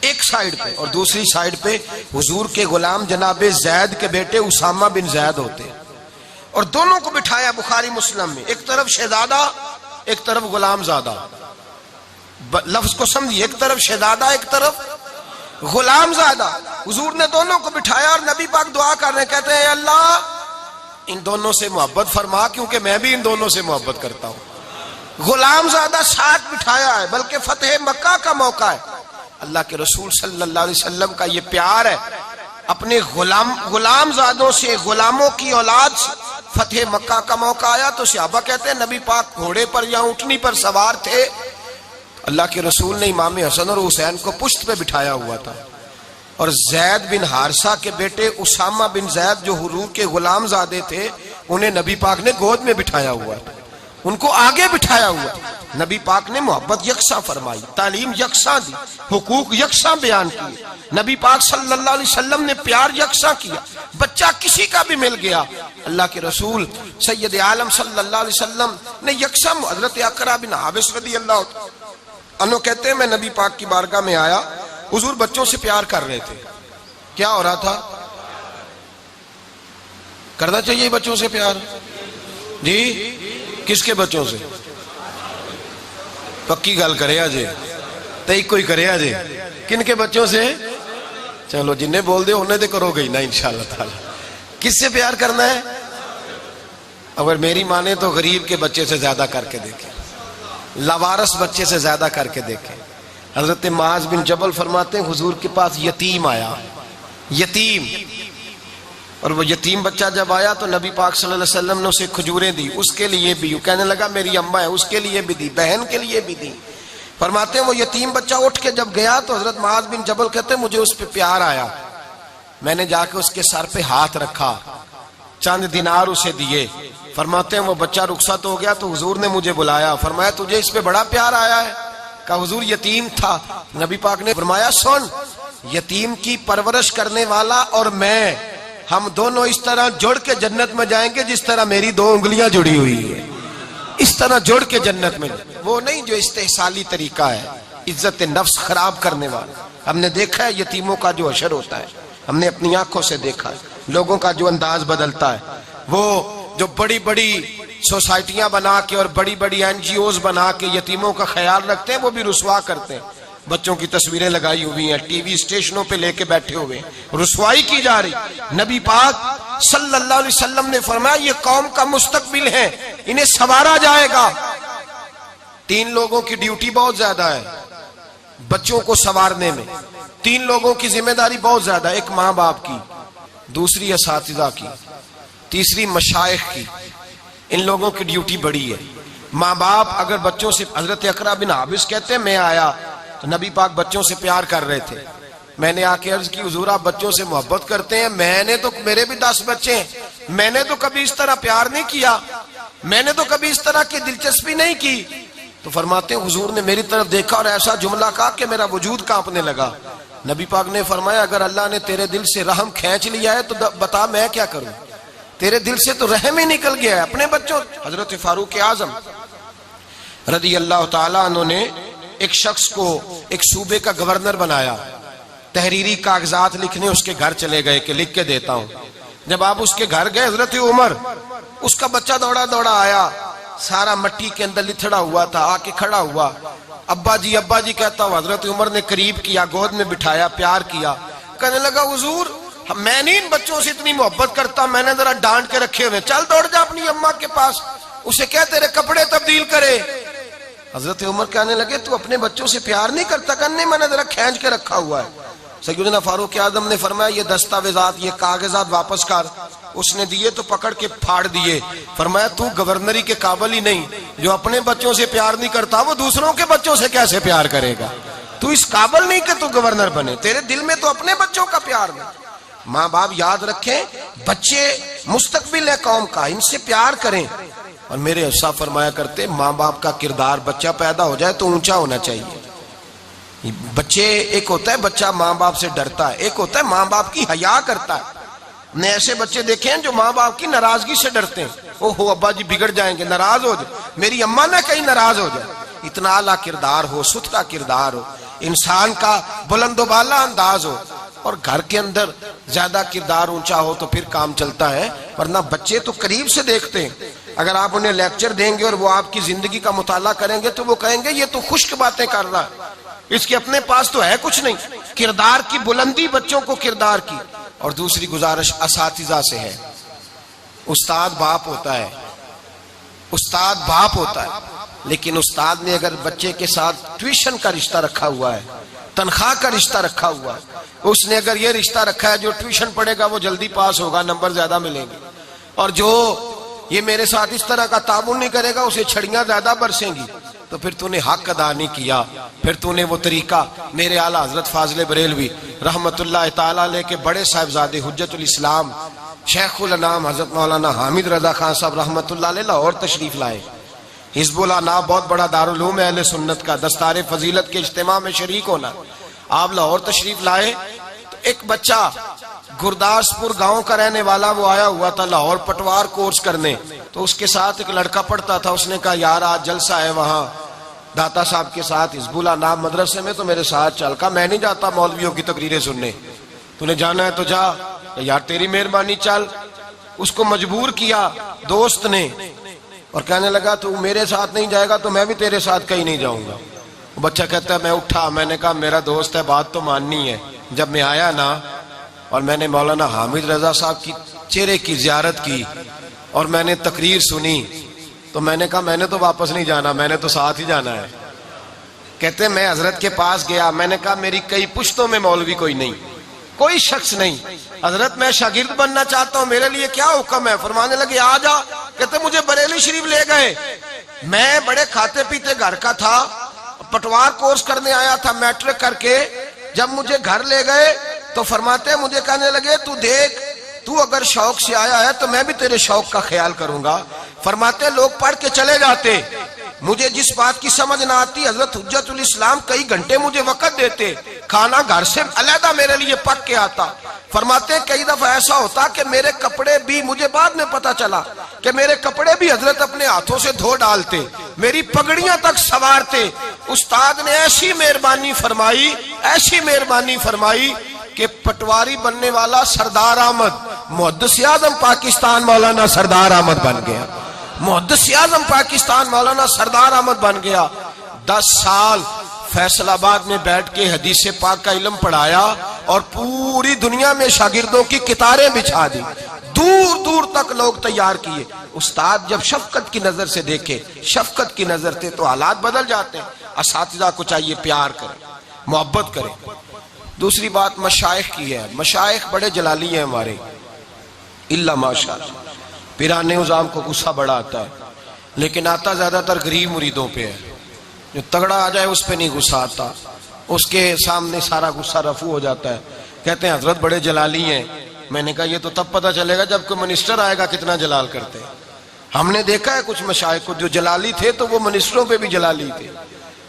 ایک سائیڈ پہ، اور دوسری سائیڈ پہ حضور کے غلام جناب زید کے بیٹے اسامہ بن زید ہوتے، اور دونوں کو بٹھایا بخاری مسلم میں، ایک طرف شہزادہ ایک طرف غلام زادہ. لفظ کو سمجھیے، ایک طرف شہزادہ ایک طرف غلام زادہ. حضور نے دونوں کو بٹھایا اور نبی پاک دعا کر رہے ہیں، کہتے ہیں اللہ ان دونوں سے محبت فرما کیونکہ میں بھی ان دونوں سے محبت کرتا ہوں. غلام زادہ ساتھ بٹھایا ہے، بلکہ فتح مکہ کا موقع ہے. اللہ کے رسول صلی اللہ علیہ وسلم کا یہ پیار ہے. اپنے غلام زادوں سے، غلاموں کی اولاد سے فتح مکہ کا موقع آیا تو صحابہ کہتے ہیں نبی پاک گھوڑے پر یا اونٹنی پر سوار تھے، اللہ کے رسول نے امام حسن اور حسین کو پشت پہ بٹھایا ہوا تھا، اور زید بن حارثہ کے بیٹے اسامہ بن زید جو حضور کے غلام زادے تھے انہیں نبی پاک نے گود میں بٹھایا ہوا تھا، ان کو آگے بٹھایا ہوا تھا۔ نبی پاک نے محبت یکساں فرمائی، تعلیم یکساں دی، حقوق یکساں بیان کیے، نبی پاک صلی اللہ علیہ وسلم نے پیار یکساں کیا، بچہ کسی کا بھی مل گیا اللہ کے رسول سید عالم صلی اللہ علیہ وسلم نے یکساں۔ حضرت اقرا بن حابس رضی اللہ عنہ کہتے ہیں میں نبی پاک کی بارگاہ میں آیا، حضور بچوں سے پیار کر رہے تھے۔ کیا ہو رہا تھا؟ کرنا چاہیے بچوں سے پیار؟ جی کس کے بچوں سے؟ پکی گل کرے آجے تئی کوئی کرے آجے کن کے بچوں سے؟ چلو جنہیں بول دے انہیں دے کرو گئی نا انشاءاللہ تعالی۔ کس سے پیار کرنا ہے؟ اگر میری مانے تو غریب کے بچے سے زیادہ کر کے دیکھیں، لاوارث بچے سے زیادہ کر کے دیکھیں۔ حضرت معاذ بن جبل فرماتے ہیں حضور کے پاس یتیم آیا، یتیم، اور وہ یتیم بچہ جب آیا تو نبی پاک صلی اللہ علیہ وسلم نے اسے کھجوریں دی، اس کے لیے بھی، کہنے لگا میری اماں ہے اس کے لیے بھی دی، بہن کے لیے بھی دی۔ فرماتے ہیں وہ یتیم بچہ اٹھ کے جب گیا تو حضرت معاذ بن جبل کہتے ہیں مجھے اس پہ پیار آیا، میں نے جا کے اس کے سر پہ ہاتھ رکھا، چند دینار اسے دیے۔ فرماتے ہیں وہ بچہ رخصت ہو گیا تو حضور نے مجھے بلایا، فرمایا تجھے اس پہ بڑا پیار آیا ہے؟ کہا حضور یتیم تھا۔ نبی پاک نے فرمایا سن، یتیم کی پرورش کرنے والا اور میں، ہم دونوں اس طرح جڑ کے جنت میں جائیں گے جس طرح میری دو انگلیاں جڑی ہوئی ہیں، اس طرح جڑ کے جنت میں۔ وہ نہیں جو استحصالی طریقہ ہے، عزت نفس خراب کرنے والا۔ ہم نے دیکھا ہے یتیموں کا جو حشر ہوتا ہے، ہم نے اپنی آنکھوں سے دیکھا ہے، لوگوں کا جو انداز بدلتا ہے، وہ جو بڑی بڑی سوسائٹیاں بنا کے اور بڑی بڑی این جی اوز بنا کے یتیموں کا خیال رکھتے ہیں، وہ بھی رسوا کرتے ہیں، بچوں کی تصویریں لگائی ہوئی ہیں، ٹی وی اسٹیشنوں پہ لے کے بیٹھے ہوئے ہیں، رسوائی کی جا رہی۔ نبی پاک صلی اللہ علیہ وسلم نے فرمایا یہ قوم کا مستقبل ہے، انہیں سنوارا جائے گا۔ تین لوگوں کی ڈیوٹی بہت زیادہ ہے بچوں کو سنوارنے میں، تین لوگوں کی ذمہ داری بہت زیادہ ہے، ایک ماں باپ کی، دوسری اساتذہ کی، تیسری مشائخ کی۔ ان لوگوں کی ڈیوٹی بڑی ہے۔ ماں باپ اگر بچوں سے، حضرت اقرا بن حابس کہتے ہیں میں آیا تو نبی پاک بچوں سے پیار کر رہے تھے، میں نے آ کے عرض کی حضور آپ بچوں سے محبت کرتے ہیں؟ میں نے تو، میرے بھی 10 بچے ہیں، میں نے تو کبھی اس طرح پیار نہیں کیا، میں نے تو کبھی اس طرح کی دلچسپی نہیں کی۔ تو فرماتے ہیں حضور نے میری طرف دیکھا اور ایسا جملہ کہا کہ میرا وجود کانپنے لگا۔ نبی پاک نے فرمایا اگر اللہ نے تیرے دل سے رحم کھینچ لیا ہے تو بتا میں کیا کروں، تیرے دل سے تو رحم ہی نکل گیا ہے اپنے بچوں۔ حضرت فاروق اعظم رضی اللہ تعالیٰ عنہ نے ایک شخص کو ایک صوبے کا گورنر بنایا، تحریری کاغذات لکھنے اس کے گھر چلے گئے کہ لکھ کے دیتا ہوں۔ جب آپ اس کے گھر گئے حضرت عمر، اس کا بچہ دوڑا دوڑا آیا، سارا مٹی کے اندر لتھڑا ہوا تھا، آ کے کھڑا ہوا، ابا جی کہتا ہوں۔ حضرت عمر نے قریب کیا، گود میں بٹھایا، پیار کیا، کہنے لگا حضور میں نہیں ان بچوں سے اتنی محبت کرتا، میں نے ذرا ڈانٹ کے رکھے ہوئے، چل دوڑ جا اپنی اماں کے پاس، اسے کہہ تیرے کپڑے تبدیل کرے۔ حضرت عمر کہنے لگے تو اپنے بچوں سے پیار نہیں کرتا؟ کہنے میں نے ذرا کھینچ کے رکھا ہوا ہے۔ سیدنا فاروق اعظم نے فرمایا یہ دستاویزات، یہ کاغذات واپس کر۔ اس نے دیے تو پکڑ کے پھاڑ دیے۔ فرمایا تو گورنری کے قابل ہی نہیں، جو اپنے بچوں سے پیار نہیں کرتا وہ دوسروں کے بچوں سے کیسے پیار کرے گا؟ تو اس قابل نہیں کہ تو گورنر بنے، تیرے دل میں تو اپنے بچوں کا پیار نہیں۔ ماں باپ یاد رکھیں بچے مستقبل ہے قوم کا، ان سے پیار کریں۔ اور میرے حصہ فرمایا کرتے ماں باپ کا کردار، بچہ پیدا ہو جائے تو اونچا ہونا چاہیے۔ بچے، ایک ہوتا ہے بچہ ماں باپ سے ڈرتا ہے، ایک ہوتا ہے ماں باپ کی حیا کرتا ہے۔ نے ایسے بچے دیکھے ہیں جو ماں باپ کی ناراضگی سے ڈرتے ہیں، اوہو ابا جی بگڑ جائیں گے، ناراض ہو جائے، میری اماں نہ کہیں ناراض ہو جائے۔ اتنا اعلیٰ کردار ہو، ستھرا کردار ہو، انسان کا بلند و بالا انداز ہو، اور گھر کے اندر زیادہ کردار اونچا ہو تو پھر کام چلتا ہے۔ ورنہ بچے تو قریب سے دیکھتے ہیں، اگر آپ انہیں لیکچر دیں گے اور وہ آپ کی زندگی کا مطالعہ کریں گے تو وہ کہیں گے یہ تو خشک باتیں کر رہا ہے، اس کے اپنے پاس تو ہے کچھ نہیں۔ کردار کی بلندی بچوں کو کردار کی۔ اور دوسری گزارش اساتذہ سے ہے، استاد باپ ہوتا ہے، استاد باپ ہوتا ہے، لیکن استاد نے اگر بچے کے ساتھ ٹیوشن کا رشتہ رکھا ہوا ہے تنخواہ کا رشتہ رکھا ہوا ہے. اس نے اگر یہ رشتہ رکھا ہے جو ٹیوشن پڑھے گا وہ جلدی پاس ہوگا, نمبر زیادہ ملیں گے, اور جو یہ میرے ساتھ اس طرح کا تعاون نہیں کرے گا اسے چھڑیاں زیادہ برسیں گی. تو پھر تو نے حق ادا نہیں کیا, پھر تو نے وہ طریقہ میرے اعلیٰ حضرت فاضل بریلوی رحمت اللہ تعالیٰ علیہ کے بڑے صاحبزادے حجت الاسلام شیخ الانام حضرت مولانا حامد رضا خان صاحب رحمت اللہ علیہ لاہور تشریف لائے. حزب الانام بہت بڑا دارالعلوم ہے اہل سنت کا, دستار فضیلت کے اجتماع میں شریک ہونا. آپ لاہور تشریف لائے تو ایک بچہ گرداسپور گاؤں کا رہنے والا وہ آیا ہوا تھا لاہور پٹوار کورس کرنے, تو اس کے ساتھ ایک لڑکا پڑھتا تھا. اس نے کہا یار آج جلسہ ہے وہاں داتا صاحب کے ساتھ حزب الانام مدرسے میں, تو میرے ساتھ چل. کہا میں نہیں جاتا مولویوں کی تقریریں سننے, تو نے جانا ہے تو جا. یار تیری مہربانی چل. اس کو مجبور کیا دوست نے, اور کہنے لگا تو میرے ساتھ نہیں جائے گا تو میں بھی تیرے ساتھ کہیں نہیں جاؤں گا. بچہ کہتا ہے میں اٹھا, میں نے کہا میرا دوست ہے بات تو ماننی ہے. جب میں آیا نا اور میں نے مولانا حامد رضا صاحب کی چہرے کی زیارت کی اور میں نے تقریر سنی, تو میں نے کہا میں نے تو واپس نہیں جانا, میں نے تو ساتھ ہی جانا ہے. کہتے میں حضرت کے پاس گیا, میں نے کہا میری کئی پشتوں میں مولوی کوئی نہیں, کوئی شخص نہیں. حضرت میں شاگرد بننا چاہتا ہوں, میرے لیے کیا حکم ہے؟ فرمانے لگے آ جا. کہتے مجھے بریلی شریف لے گئے. میں بڑے کھاتے پیتے گھر کا تھا, پٹوار کورس کرنے آیا تھا میٹرک کر کے. جب مجھے گھر لے گئے تو فرماتے مجھے کہنے لگے تو دیکھ, تو اگر شوق سے آیا ہے تو میں بھی تیرے شوق کا خیال کروں گا. فرماتے لوگ پڑھ کے چلے جاتے, مجھے جس بات کی سمجھ نہ آتی حضرت حجت الاسلام کئی گھنٹے مجھے وقت دیتے, کھانا گھر سے علیحدہ میرے لیے پک کے آتا. فرماتے کئی دفعہ ایسا ہوتا کہ میرے کپڑے بھی, مجھے بعد میں پتا چلا کہ میرے کپڑے بھی حضرت اپنے ہاتھوں سے دھو ڈالتے, میری پگڑیاں تک سوارتے. استاد نے ایسی مہربانی فرمائی, ایسی مہربانی فرمائی کہ پٹواری بننے والا سردار احمد محدث اعظم پاکستان مولانا سردار احمد بن گیا. محدث اعظم پاکستان مولانا سردار احمد بن گیا. 10 سال فیصل آباد میں بیٹھ کے حدیث پاک کا علم پڑھایا اور پوری دنیا میں شاگردوں کی قطاریں بچھا دی, دور دور تک لوگ تیار کیے. استاد جب شفقت کی نظر سے دیکھے, شفقت کی نظر سے, تو حالات بدل جاتے ہیں. اساتذہ کو چاہیے پیار کریں, محبت کریں. دوسری بات مشائخ کی ہے. مشائخ بڑے جلالی ہیں ہمارے, اللہ ماشاءاللہ. پیرانے نظام کو غصہ بڑا آتا ہے, لیکن آتا زیادہ تر غریب مریدوں پہ ہے. جو تگڑا آ جائے اس پہ نہیں غصہ آتا, اس کے سامنے سارا غصہ رفع ہو جاتا ہے. کہتے ہیں حضرت بڑے جلالی ہیں. میں نے کہا یہ تو تب پتہ چلے گا جب کوئی منسٹر آئے گا کتنا جلال کرتے ہیں. ہم نے دیکھا ہے کچھ مشائخ کو جو جلالی تھے تو وہ منسٹروں پہ بھی جلالی تھے,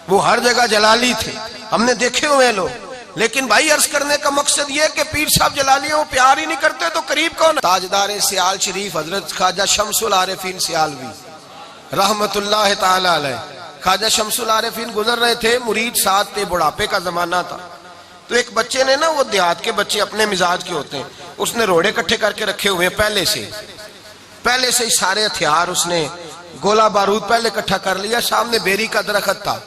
وہ ہر جگہ جلالی تھے, ہم نے دیکھے ہوئے لوگ. لیکن بھائی عرض کرنے کا مقصد یہ کہ پیر صاحب جلالی ہیں, وہ پیار ہی نہیں کرتے تو قریب کون؟ تاجدار سیال شریف حضرت خواجہ شمس العارفین سیالوی رحمت اللہ تعالی علیہ. خواجہ شمس العارفین گزر رہے تھے, مرید ساتھ تھے, بڑھاپے کا زمانہ تھا. تو ایک بچے نے نا, وہ دیہات کے بچے اپنے مزاج کے ہوتے ہیں, اس نے روڑے کٹھے کر کے رکھے ہوئے پہلے سے ہی سارے ہتھیار, اس نے گولا بارود پہلے اکٹھا کر لیا. سامنے بیری کا درخت تھا,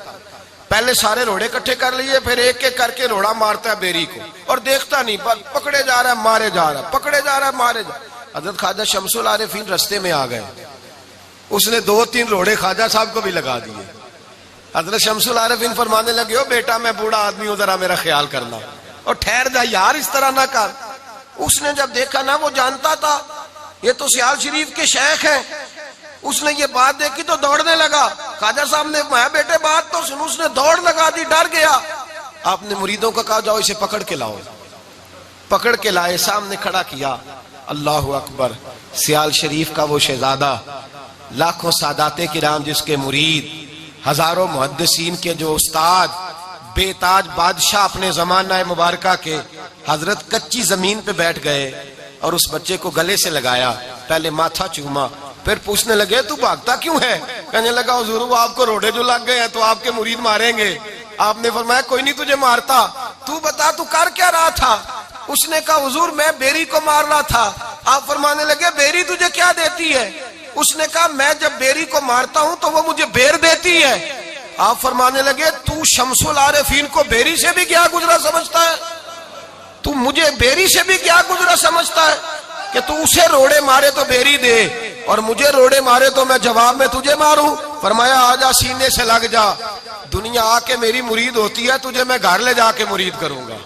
پہلے سارے روڑے کٹھے کر لیے, پھر ایک ایک کر کے روڑا مارتا ہے بیری کو, اور دیکھتا نہیں, پکڑے جا رہا ہے مارے جا رہا ہے, پکڑے جا رہا ہے مارے جا رہا ہے. حضرت خواجہ شمس العارفین رستے میں آ گئے, اس نے 2-3 روڑے خواجہ صاحب کو بھی لگا دیے. حضرت شمس العارفین فرمانے لگے, ہو بیٹا میں بوڑھا آدمی ہوں, ذرا میرا خیال کرنا, اور ٹھہر جا یار, اس طرح نہ کر. اس نے جب دیکھا نا, وہ جانتا تھا یہ تو سیال شریف کے شیخ ہیں, اس نے یہ بات دیکھی تو دوڑنے لگا. خواجہ صاحب نے میں بیٹے بات تو سن, اس نے دوڑ لگا دی, ڈر گیا. آپ نے مریدوں کا کہا جاؤ اسے پکڑ کے لاؤ. پکڑ کے لائے, سامنے کھڑا کیا. اللہ اکبر. سیال شریف کا وہ شہزادہ, لاکھوں سادات کرام جس کے مرید, ہزاروں محدثین کے جو استاد, بے تاج بادشاہ اپنے زمانہ مبارکہ کے, حضرت کچی زمین پہ بیٹھ گئے اور اس بچے کو گلے سے لگایا, پہلے ماتھا چوما, پھر پوچھنے لگے تو بھاگتا کیوں ہے؟ کہنے لگا حضور وہ آپ کو روڑے جو لگ گئے ہیں تو آپ کے مرید ماریں گے. آپ نے فرمایا کوئی نہیں تجھے مارتا, تو بتا تو کر کیا رہا تھا؟ اس نے کہا حضور میں بیری کو مار رہا تھا. آپ فرمانے لگے بیری تجھے کیا دیتی ہے؟ اس نے کہا میں جب بیری کو مارتا ہوں تو وہ مجھے بیر دیتی ہے. آپ فرمانے لگے تو شمس العارفین کو بیری سے بھی کیا گزرا سمجھتا ہے؟ تو مجھے بیری سے بھی کیا گزرا سمجھتا ہے کہ تو اسے روڑے مارے تو بیری دے؟ اور مجھے روڑے مارے تو میں جواب میں تجھے ماروں؟ فرمایا آ جا سینے سے لگ جا، دنیا آ کے میری مرید ہوتی ہے، تجھے میں گھر لے جا کے مرید کروں گا۔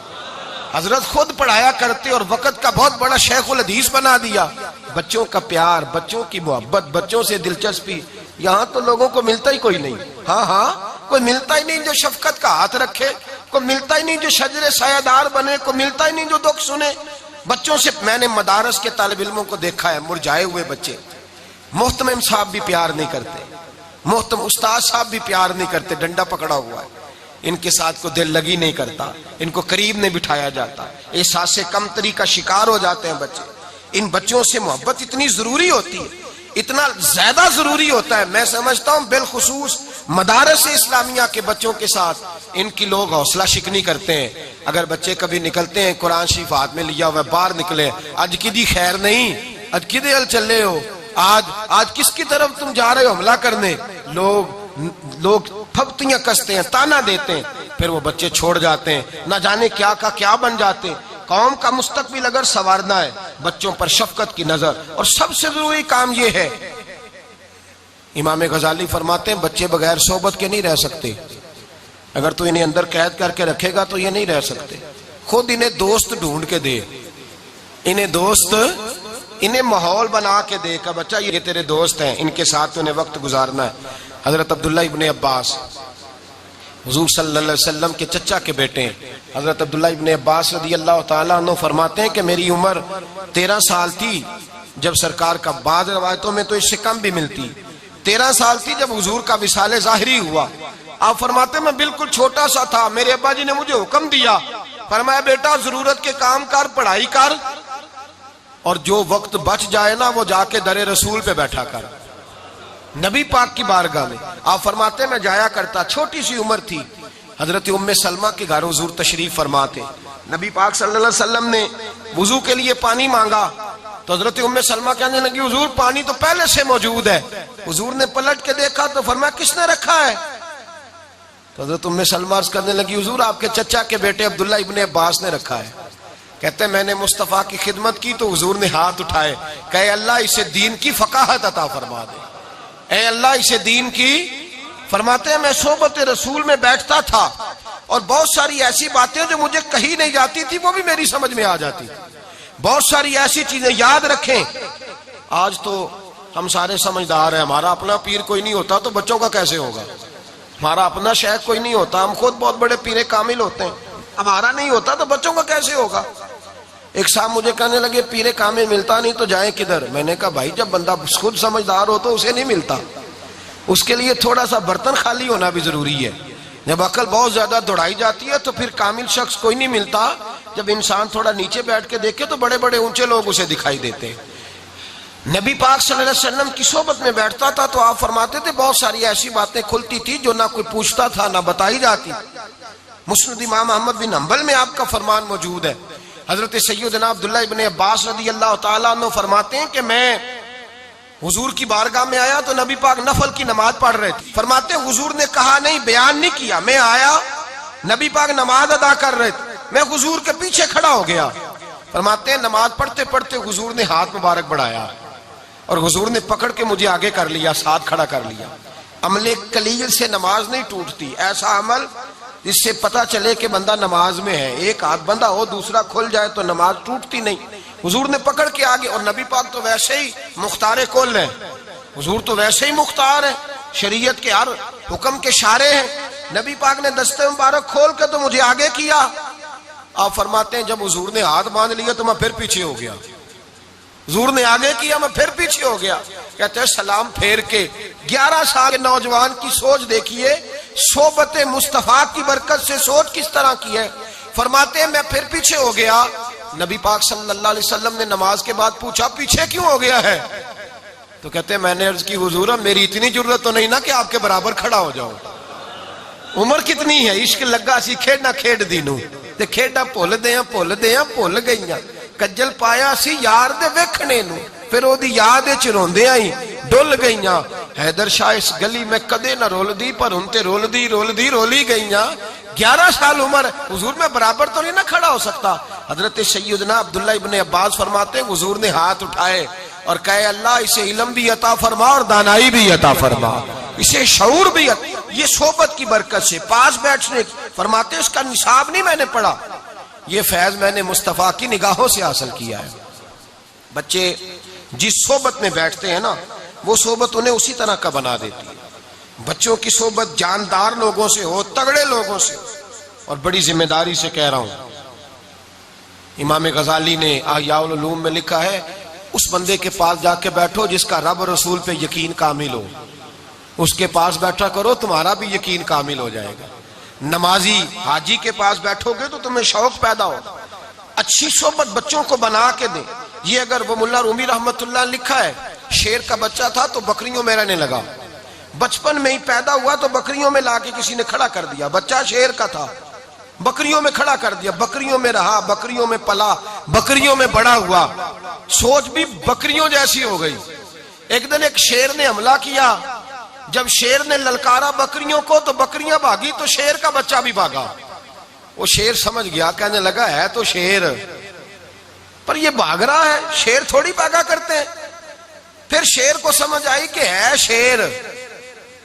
حضرت خود پڑھایا کرتے اور وقت کا بہت بڑا شیخ الحدیث بنا دیا۔ بچوں کا پیار، بچوں کی محبت، بچوں سے دلچسپی یہاں تو لوگوں کو ملتا ہی کوئی نہیں۔ ہاں کوئی ملتا ہی نہیں جو شفقت کا ہاتھ رکھے، کوئی ملتا ہی نہیں جو شجر سایہ دار بنے، کوئی ملتا ہی نہیں جو دکھ سنے۔ بچوں سے میں نے مدارس کے طالب علموں کو دیکھا ہے، مرجھائے ہوئے بچے، محتمم صاحب بھی پیار نہیں کرتے، محترم استاد صاحب بھی پیار نہیں کرتے، ڈنڈا پکڑا ہوا ہے، ان کے ساتھ کو دل لگی نہیں کرتا، ان کو قریب نہیں بٹھایا جاتا، احساس کمتری کا شکار ہو جاتے ہیں بچے۔ ان بچوں سے محبت اتنی ضروری ہوتی ہے، اتنا زیادہ ضروری ہوتا ہے، میں سمجھتا ہوں بالخصوص مدارس اسلامیہ کے بچوں کے ساتھ ان کی لوگ حوصلہ شکنی کرتے ہیں۔ اگر بچے کبھی نکلتے ہیں قرآن شریف ہاتھ میں لیا ہوا باہر نکلے، آج کدی خیر نہیں، آج کدے ہل چلے ہو، آج کس کی طرف تم جا رہے ہو حملہ کرنے، لوگ پھپتیاں کستے ہیں، تانا دیتے ہیں، پھر وہ بچے چھوڑ جاتے ہیں، نہ جانے کیا کا کیا بن جاتے ہیں۔ قوم کا مستقبل اگر سنوارنا ہے، بچوں پر شفقت کی نظر، اور سب سے ضروری کام یہ ہے، امام غزالی فرماتے ہیں بچے بغیر صحبت کے نہیں رہ سکتے، اگر تو انہیں اندر قید کر کے رکھے گا تو یہ نہیں رہ سکتے، خود انہیں دوست ڈھونڈ کے دے، انہیں ماحول بنا کے دے کہ بچہ یہ تیرے دوست ہیں، ان کے ساتھ انہیں وقت گزارنا ہے۔ حضرت عبداللہ ابن عباس حضور صلی اللہ علیہ وسلم کے چچا کے بیٹے ہیں، حضرت عبداللہ ابن عباس رضی اللہ تعالیٰ عنہ فرماتے ہیں کہ میری عمر 13 سال تھی جب سرکار کا، بعض روایتوں میں تو اس سے کم بھی ملتی، 13 سال تھی جب حضور کا وصال ظاہری ہوا۔ آپ فرماتے ہیں میں بالکل چھوٹا سا تھا، میرے ابا جی نے مجھے حکم دیا، فرمایا بیٹا ضرورت کے کام کر، پڑھائی کر، اور جو وقت بچ جائے نا وہ جا کے در رسول پہ بیٹھا کر، نبی پاک کی بارگاہ میں۔ آپ فرماتے ہیں میں جایا کرتا، چھوٹی سی عمر تھی، حضرت ام سلمہ کے گھر حضور تشریف فرماتے، نبی پاک صلی اللہ علیہ وسلم نے وضو کے لیے پانی مانگا تو حضرت ام سلمہ کہنے لگی حضور پانی تو پہلے سے موجود ہے۔ حضور نے پلٹ کے دیکھا تو فرمایا کس نے رکھا ہے؟ تو حضرت ام سلمہ عرض کرنے لگی حضور آپ کے چچا کے بیٹے عبداللہ ابن عباس نے رکھا ہے۔ کہتے ہیں میں نے مصطفیٰ کی خدمت کی تو حضور نے ہاتھ اٹھائے کہ اے اللہ اسے دین کی فقاہت عطا فرما دے، اے اللہ اسے دین کی۔ فرماتے ہیں میں صحبت رسول میں بیٹھتا تھا اور بہت ساری ایسی باتیں جو مجھے کہی نہیں جاتی تھی وہ بھی میری سمجھ میں آ جاتی تھی، بہت ساری ایسی چیزیں یاد رکھیں۔ آج تو ہم سارے سمجھدار ہیں، ہمارا اپنا پیر کوئی نہیں ہوتا تو بچوں کا کیسے ہوگا، ہمارا اپنا شیخ کوئی نہیں ہوتا، ہم خود بہت بڑے پیر کامل ہوتے ہیں، ہمارا نہیں ہوتا تو بچوں کا کیسے ہوگا۔ ایک صاحب مجھے کہنے لگے پیر کامل ملتا نہیں تو جائیں کدھر؟ میں نے کہا بھائی جب بندہ خود سمجھدار ہو تو اسے نہیں ملتا، اس کے لیے تھوڑا سا برتن خالی ہونا بھی ضروری ہے۔ جب عقل بہت زیادہ دوڑائی جاتی ہے تو پھر کامل شخص کوئی نہیں ملتا، جب انسان تھوڑا نیچے بیٹھ کے دیکھے تو بڑے بڑے اونچے لوگ اسے دکھائی دیتے ہیں۔ نبی پاک صلی اللہ علیہ وسلم کی صحبت میں بیٹھتا تھا تو آپ فرماتے تھے بہت ساری ایسی باتیں کھلتی تھی جو نہ کوئی پوچھتا تھا نہ بتائی جاتی۔ مسند امام احمد بن حنبل میں آپ کا فرمان موجود ہے، حضرت سیدنا عبداللہ ابن عباس رضی اللہ تعالیٰ عنہ فرماتے ہیں کہ میں حضور کی بارگاہ میں آیا تو نبی پاک نفل کی نماز پڑھ رہے تھے، فرماتے ہیں حضور نے کہا نہیں، بیان نہیں کیا، میں آیا نبی پاک نماز ادا کر رہے تھے، میں حضور کے پیچھے کھڑا ہو گیا۔ فرماتے ہیں نماز پڑھتے پڑھتے حضور نے ہاتھ مبارک بڑھایا اور حضور نے پکڑ کے مجھے آگے کر لیا، ساتھ کھڑا کر لیا۔ عمل قلیل سے نماز نہیں ٹوٹتی، ایسا عمل جس سے پتہ چلے کہ بندہ نماز میں ہے، ایک ہاتھ بندہ ہو دوسرا کھل جائے تو نماز ٹوٹتی نہیں۔ حضور نے پکڑ کے آگے، اور نبی پاک تو ویسے ہی مختار کل ہیں، حضور تو ویسے ہی مختار ہیں، شریعت کے ہر حکم کے شارع ہیں۔ نبی پاک نے دستے مبارک کھول کے تو مجھے آگے کیا۔ آپ فرماتے ہیں جب حضور نے ہاتھ باندھ لیا تو میں پھر پیچھے ہو گیا، حضور نے آگے کیا میں پھر پیچھے ہو گیا۔ کہتے ہیں سلام پھیر کے 11 سال کے نوجوان کی سوچ دیکھیے، صحبت مصطفیٰ کی برکت سے سوچ کس طرح کی ہے۔ فرماتے ہیں میں پھر پیچھے ہو گیا۔ نبی پاک صلی اللہ علیہ وسلم نے نماز کے بعد پوچھا پیچھے کیوں ہو گیا ہے؟ تو کہتے ہیں میں نے عرض کی حضور میری اتنی ضرورت تو نہیں نا کہ آپ کے برابر کھڑا ہو جاؤ، عمر کتنی ہے، عشق لگا سی کھیڈنا کھیڈ دینوں تے کھیڈا بھول بھول گئیاں، کجل پایا سی یار دے ویکھنے نو، پھر او دی یاد وچ روندیاں ہی ڈل گئیاں۔ حیدر شاہ اس گلی میں کدے نہ رول دی پر ہن تے رولی گئیاں۔ 11 سال عمر، حضور میں برابر تو نہیں نہ کھڑا ہو سکتا۔ حضرت سیدنا عبداللہ ابن عباس فرماتے ہیں حضور نے ہاتھ اٹھائے اور کہے اللہ اسے علم بھی عطا فرما اور دانائی بھی عطا فرما، اسے شعور بھی یہ صحبت کی برکت سے پاس بیٹھنے، فرماتے اس کا نصاب نہیں میں نے پڑھا، یہ فیض میں نے مصطفیٰ کی نگاہوں سے حاصل کیا ہے۔ بچے جس صحبت میں بیٹھتے ہیں نا وہ صحبت انہیں اسی طرح کا بنا دیتی ہے۔ بچوں کی صحبت جاندار لوگوں سے ہو، تگڑے لوگوں سے، اور بڑی ذمہ داری سے کہہ رہا ہوں، امام غزالی نے احیاء العلوم میں لکھا ہے اس بندے کے پاس جا کے بیٹھو جس کا رب رسول پہ یقین کامل ہو، اس کے پاس بیٹھا کرو تمہارا بھی یقین کامل ہو جائے گا۔ نمازی حاجی کے پاس بیٹھو گے تو تمہیں شوق پیدا ہوگا۔ اچھی صحبت بچوں کو بنا کے دیں۔ یہ اگر وہ ملا رومی رحمت اللہ نے لکھا ہے شیر کا بچہ تھا تو بکریوں میں رہنے لگا، بچپن میں ہی پیدا ہوا تو بکریوں میں لا کے کسی نے کھڑا کر دیا، بچہ شیر کا تھا، بکریوں میں کھڑا کر دیا، بکریوں میں رہا، بکریوں میں پلا، بکریوں میں بڑا ہوا، سوچ بھی بکریوں جیسی ہو گئی۔ ایک دن ایک شیر نے حملہ کیا، جب شیر نے للکارا بکریوں کو تو بکریاں بھاگی تو شیر کا بچہ بھی بھاگا۔ وہ شیر سمجھ گیا، کہنے لگا ہے تو شیر پر یہ بھاگ رہا ہے، شیر تھوڑی بھاگا کرتے ہیں۔ پھر شیر کو سمجھ آئی کہ ہے شیر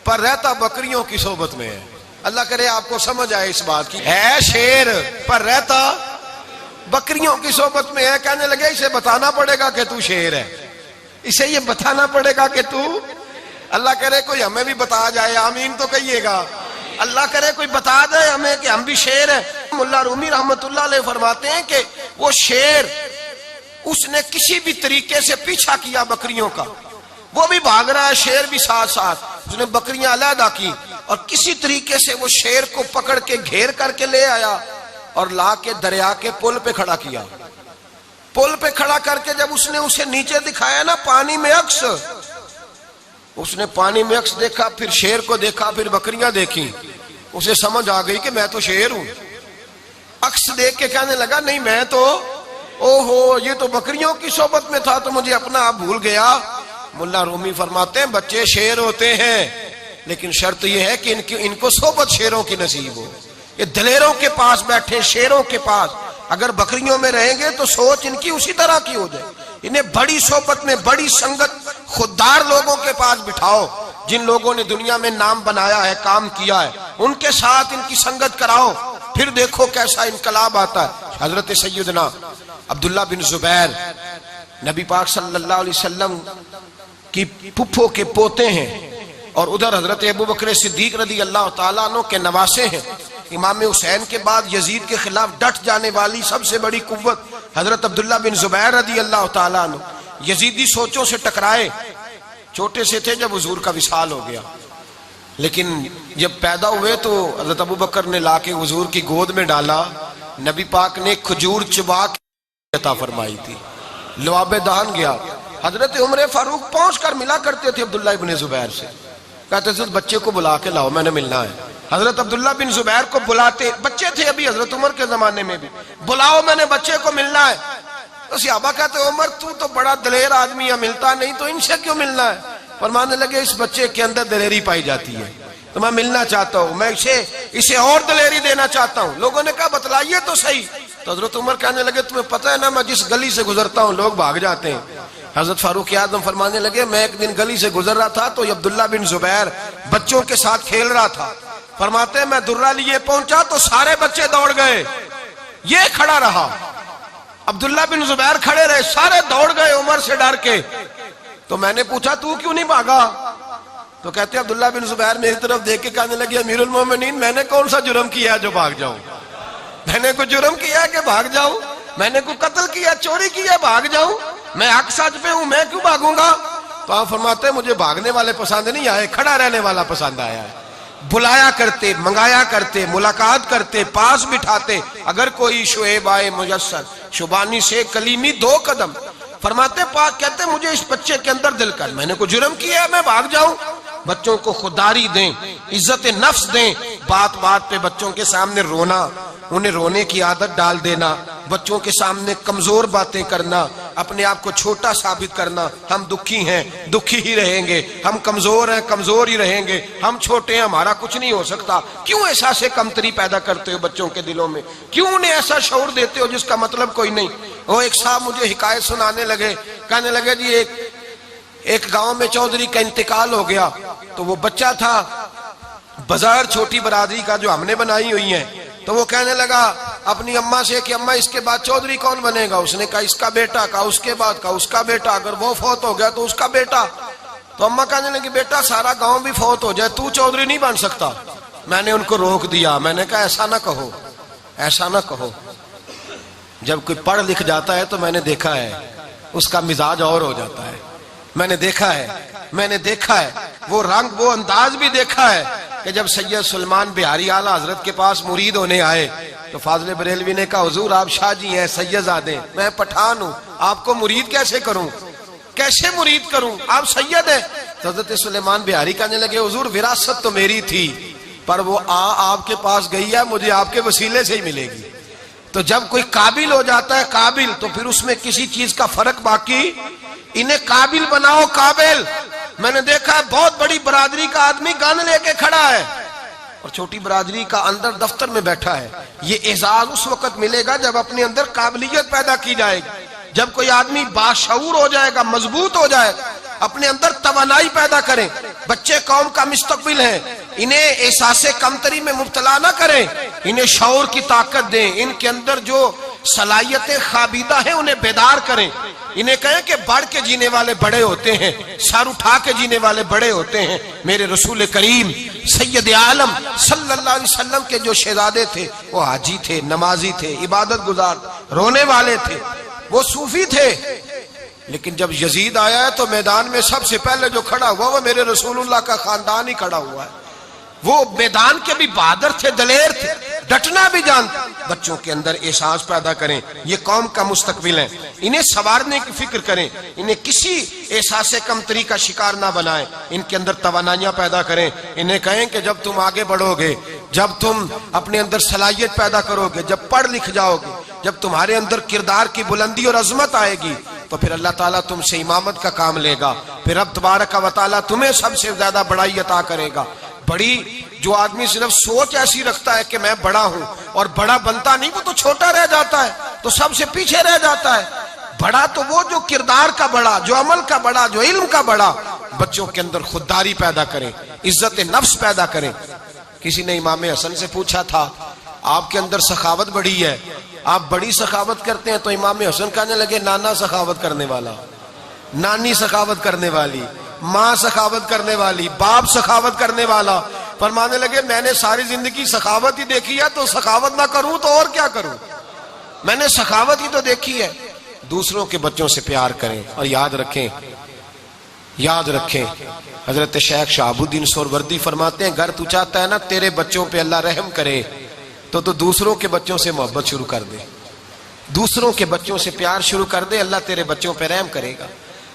پر رہتا بکریوں کی صحبت میں ہے۔ اللہ کرے آپ کو سمجھ آئے اس بات کی، ہے شیر پر رہتا بکریوں کی صحبت میں ہے۔ کہنے لگے اسے بتانا پڑے گا کہ تو شیر ہے، اسے یہ بتانا پڑے گا کہ تو، اللہ کرے کوئی ہمیں بھی بتا جائے، آمین تو کہیے گا۔ اللہ کرے کوئی بتا دے ہمیں کہ ہم بھی شیر ہیں۔ ملا رومی رحمت اللہ علیہ فرماتے ہیں کہ وہ شیر اس نے کسی بھی طریقے سے پیچھا کیا بکریوں کا، وہ بھی بھاگ رہا ہے، شیر بھی ساتھ ساتھ، اس نے بکریاں علیحدہ کی اور کسی طریقے سے وہ شیر کو پکڑ کے گھیر کر کے لے آیا اور لا کے دریا کے پل پہ کھڑا کیا۔ پل پہ کھڑا کر کے جب اس نے اسے نیچے دکھایا نا پانی میں عکس، اس نے پانی میں عکس دیکھا، پھر شیر کو دیکھا، پھر بکریاں دیکھی، اسے سمجھ آ گئی کہ میں تو شیر ہوں۔ عکس دیکھ کے کہنے لگا نہیں میں تو، اوہو یہ تو بکریوں کی صحبت میں تھا تو مجھے اپنا آپ بھول گیا۔ ملا رومی فرماتے ہیں بچے شیر ہوتے ہیں لیکن شرط یہ ہے کہ ان کو صحبت شیروں کی نصیب ہو۔ یہ دلیروں کے پاس بیٹھے، شیروں کے پاس، اگر بکریوں میں رہیں گے تو سوچ ان کی اسی طرح کی ہو جائے۔ انہیں بڑی صحبت میں، بڑی سنگت، خوددار لوگوں کے پاس بٹھاؤ، جن لوگوں نے دنیا میں نام بنایا ہے، کام کیا ہے، ان کے ساتھ ان کی سنگت کراؤ، پھر دیکھو کیسا انقلاب آتا ہے۔ حضرت سیدنا عبداللہ بن زبیر نبی پاک صلی اللہ علیہ وسلم کی پھپھو کے پوتے ہیں، اور ادھر حضرت ابوبکر صدیق رضی اللہ تعالیٰ عنہ کے نواسے ہیں۔ امام حسین کے بعد یزید کے خلاف ڈٹ جانے والی سب سے بڑی قوت حضرت عبداللہ بن زبیر رضی اللہ تعالیٰ عنہ، یزیدی سوچوں سے ٹکرائے، چھوٹے سے تھے جب حضور کا وصال ہو گیا، لیکن جب پیدا ہوئے تو حضرت ابوبکر نے لا کے حضور کی گود میں ڈالا، نبی پاک نے کھجور چبا کے عطا فرمائی تھی، لعاب دہن گیا۔ حضرت عمر فاروق پہنچ کر ملا کرتے تھے عبداللہ بن زبیر سے، کہتے تھے بچے کو بلا کے لاؤ میں نے ملنا ہے۔ حضرت عبداللہ بن زبیر کو بلاتے، بچے تھے ابھی حضرت عمر کے زمانے میں بھی، بلاؤ میں نے بچے کو ملنا ہے۔ تو صحابہ کہتے عمر تو بڑا دلیر آدمی ہے، ملتا نہیں تو ان سے کیوں ملنا ہے؟ فرمانے لگے اس بچے کے اندر دلیری پائی جاتی ہے تو میں ملنا چاہتا ہوں، میں اسے اور دلیری دینا چاہتا ہوں۔ لوگوں نے کہا بتلائیے تو صحیح۔ تو حضرت عمر کہنے لگے تمہیں پتہ ہے نا میں جس گلی سے گزرتا ہوں لوگ بھاگ جاتے ہیں۔ حضرت فاروق اعظم فرمانے لگے میں ایک دن گلی سے گزر رہا تھا تو یہ عبداللہ بن زبیر بچوں کے ساتھ کھیل رہا تھا، فرماتے ہیں میں درہ لیے پہنچا تو سارے بچے دوڑ گئے، یہ کھڑا رہا، عبداللہ بن زبیر کھڑے رہے، سارے دوڑ گئے عمر سے ڈر کے۔ تو میں نے پوچھا تو کیوں نہیں بھاگا؟ تو کہتے ہیں عبداللہ بن زبیر میری طرف دیکھ کے کہنے لگے امیر المومنین میں نے کون سا جرم کیا ہے جو بھاگ جاؤں؟ میں نے کوئی جرم کیا ہے کہ بھاگ جاؤں؟ میں نے کوئی قتل کیا، چوری کیا بھاگ جاؤں؟ میں حق سچ پہ ہوں، میں کیوں بھاگوں گا؟ تو آپ فرماتے ہیں مجھے بھاگنے والے پسند نہیں آئے، کھڑا رہنے والا پسند آیا ہے۔ بلایا کرتے، منگایا کرتے، ملاقات کرتے، پاس بٹھاتے، اگر کوئی شعیب آئے میسر شبانی سے کلیمی 2 قدم۔ فرماتے پاک کہتے مجھے اس بچے کے اندر دل کر، میں نے کوئی جرم کیا ہے میں بھاگ جاؤں؟ بچوں کو خودداری دیں، عزت نفس دیں، بات بات پہ بچوں کے سامنے رونا، انہیں رونے کی عادت ڈال دینا، بچوں کے سامنے کمزور باتیں کرنا، اپنے آپ کو چھوٹا ثابت کرنا، ہم دکھی ہیں دکھی ہی رہیں گے، ہم کمزور ہیں کمزور ہی رہیں گے، ہم چھوٹے ہیں ہمارا کچھ نہیں ہو سکتا۔ کیوں احساس کمتری پیدا کرتے ہو بچوں کے دلوں میں؟ کیوں انہیں ایسا شعور دیتے ہو جس کا مطلب کوئی نہیں؟ وہ ایک صاحب مجھے حکایت سنانے لگے کہنے لگے جی ایک گاؤں میں چودھری کا انتقال ہو گیا، تو وہ بچہ تھا بظاہر چھوٹی برادری کا جو ہم نے بنائی ہوئی ہیں، تو وہ کہنے لگا اپنی اماں سے کہ اماں اس کے بعد چودھری کون بنے گا؟ اس نے کہا اس کا بیٹا، کہا اس کے بعد، کہا اس کا بیٹا، اگر وہ فوت ہو گیا تو اس کا بیٹا۔ تو اماں کہنے لگی بیٹا سارا گاؤں بھی فوت ہو جائے تو چودھری نہیں بن سکتا۔ میں نے ان کو روک دیا، میں نے کہا ایسا نہ کہو، ایسا نہ کہو۔ جب کوئی پڑھ لکھ جاتا ہے تو میں نے دیکھا ہے اس کا مزاج اور ہو جاتا ہے، میں نے دیکھا ہے وہ رنگ وہ انداز بھی دیکھا ہے کہ جب سید سلمان بہاری اعلیٰ حضرت کے پاس مرید ہونے آئے تو فاضل بریلوی نے کہا حضور آپ شاہ جی ہیں، سید زادے، میں پٹھان ہوں، آپ کو مرید کیسے کروں، کیسے مرید کروں، آپ سید ہیں۔ تو حضرت سلیمان بہاری کہنے لگے حضور وراثت تو میری تھی پر وہ آپ کے پاس گئی ہے، مجھے آپ کے وسیلے سے ہی ملے گی۔ تو جب کوئی قابل ہو جاتا ہے قابل، تو پھر اس میں کسی چیز کا فرق باقی، انہیں قابل بناؤ قابل۔ میں نے دیکھا ہے بہت بڑی برادری کا آدمی گن لے کے کھڑا ہے اور چھوٹی برادری کا اندر دفتر میں بیٹھا ہے۔ یہ اعزاز اس وقت ملے گا جب اپنے اندر قابلیت پیدا کی جائے گی، جب کوئی آدمی باشعور ہو جائے گا، مضبوط ہو جائے گا، اپنے اندر توانائی پیدا کریں۔ بچے قوم کا مستقبل ہیں، انہیں احساس کمتری میں مبتلا نہ کریں، انہیں شعور کی طاقت دیں، ان کے اندر جو صلاحیتیں خابیدہ ہیں انہیں بیدار کریں، انہیں کہیں کہ بڑھ کے جینے والے بڑے ہوتے ہیں، سر اٹھا کے جینے والے بڑے ہوتے ہیں۔ میرے رسول کریم سید عالم صلی اللہ علیہ وسلم کے جو شہزادے تھے وہ حاجی تھے، نمازی تھے، عبادت گزار، رونے والے تھے، وہ صوفی تھے۔ لیکن جب یزید آیا ہے تو میدان میں سب سے پہلے جو کھڑا ہوا وہ میرے رسول اللہ کا خاندان ہی کھڑا ہوا ہے۔ وہ میدان کے بھی بہادر تھے، دلیر تھے، ڈٹنا بھی جانتے۔ بچوں کے اندر احساس پیدا کریں، یہ قوم کا مستقبل ہے، انہیں سنوارنے کی فکر کریں، انہیں کسی احساس کمتری کا شکار نہ بنائیں، ان کے اندر توانائیاں پیدا کریں، انہیں کہیں کہ جب تم آگے بڑھو گے، جب تم اپنے اندر صلاحیت پیدا کرو گے، جب پڑھ لکھ جاؤ گے، جب تمہارے اندر کردار کی بلندی اور عظمت آئے گی تو پھر اللہ تعالیٰ تم سے امامت کا کام لے گا، پھر رب تبارک و تعالیٰ تمہیں سب سے زیادہ بڑائی عطا کرے گا۔ بڑی جو آدمی صرف سوچ ایسی رکھتا ہے کہ میں بڑا ہوں اور بڑا بنتا نہیں، وہ تو چھوٹا رہ جاتا ہے، تو سب سے پیچھے رہ جاتا ہے۔ بڑا تو وہ جو کردار کا بڑا، جو عمل کا بڑا، جو علم کا بڑا۔ بچوں کے اندر خودداری پیدا کریں، عزت نفس پیدا کریں۔ کسی نے امام حسن سے پوچھا تھا آپ کے اندر سخاوت بڑی ہے، آپ بڑی سخاوت کرتے ہیں، تو امام حسن کہنے لگے نانا سخاوت کرنے والا، نانی سخاوت کرنے والی، ماں سخاوت کرنے والی، باپ سخاوت کرنے والا۔ فرمانے لگے میں نے ساری زندگی سخاوت ہی دیکھی ہے، تو سخاوت نہ کروں تو اور کیا کروں، میں نے سخاوت ہی تو دیکھی ہے۔ دوسروں کے بچوں سے پیار کریں، اور یاد رکھیں حضرت شیخ شہاب الدین سہروردی فرماتے ہیں اگر تو چاہتا ہے نا تیرے بچوں پہ اللہ رحم کرے تو دوسروں کے بچوں سے محبت شروع کر دے، دوسروں کے بچوں سے پیار شروع کر دے، اللہ تیرے بچوں پہ رحم کرے گا۔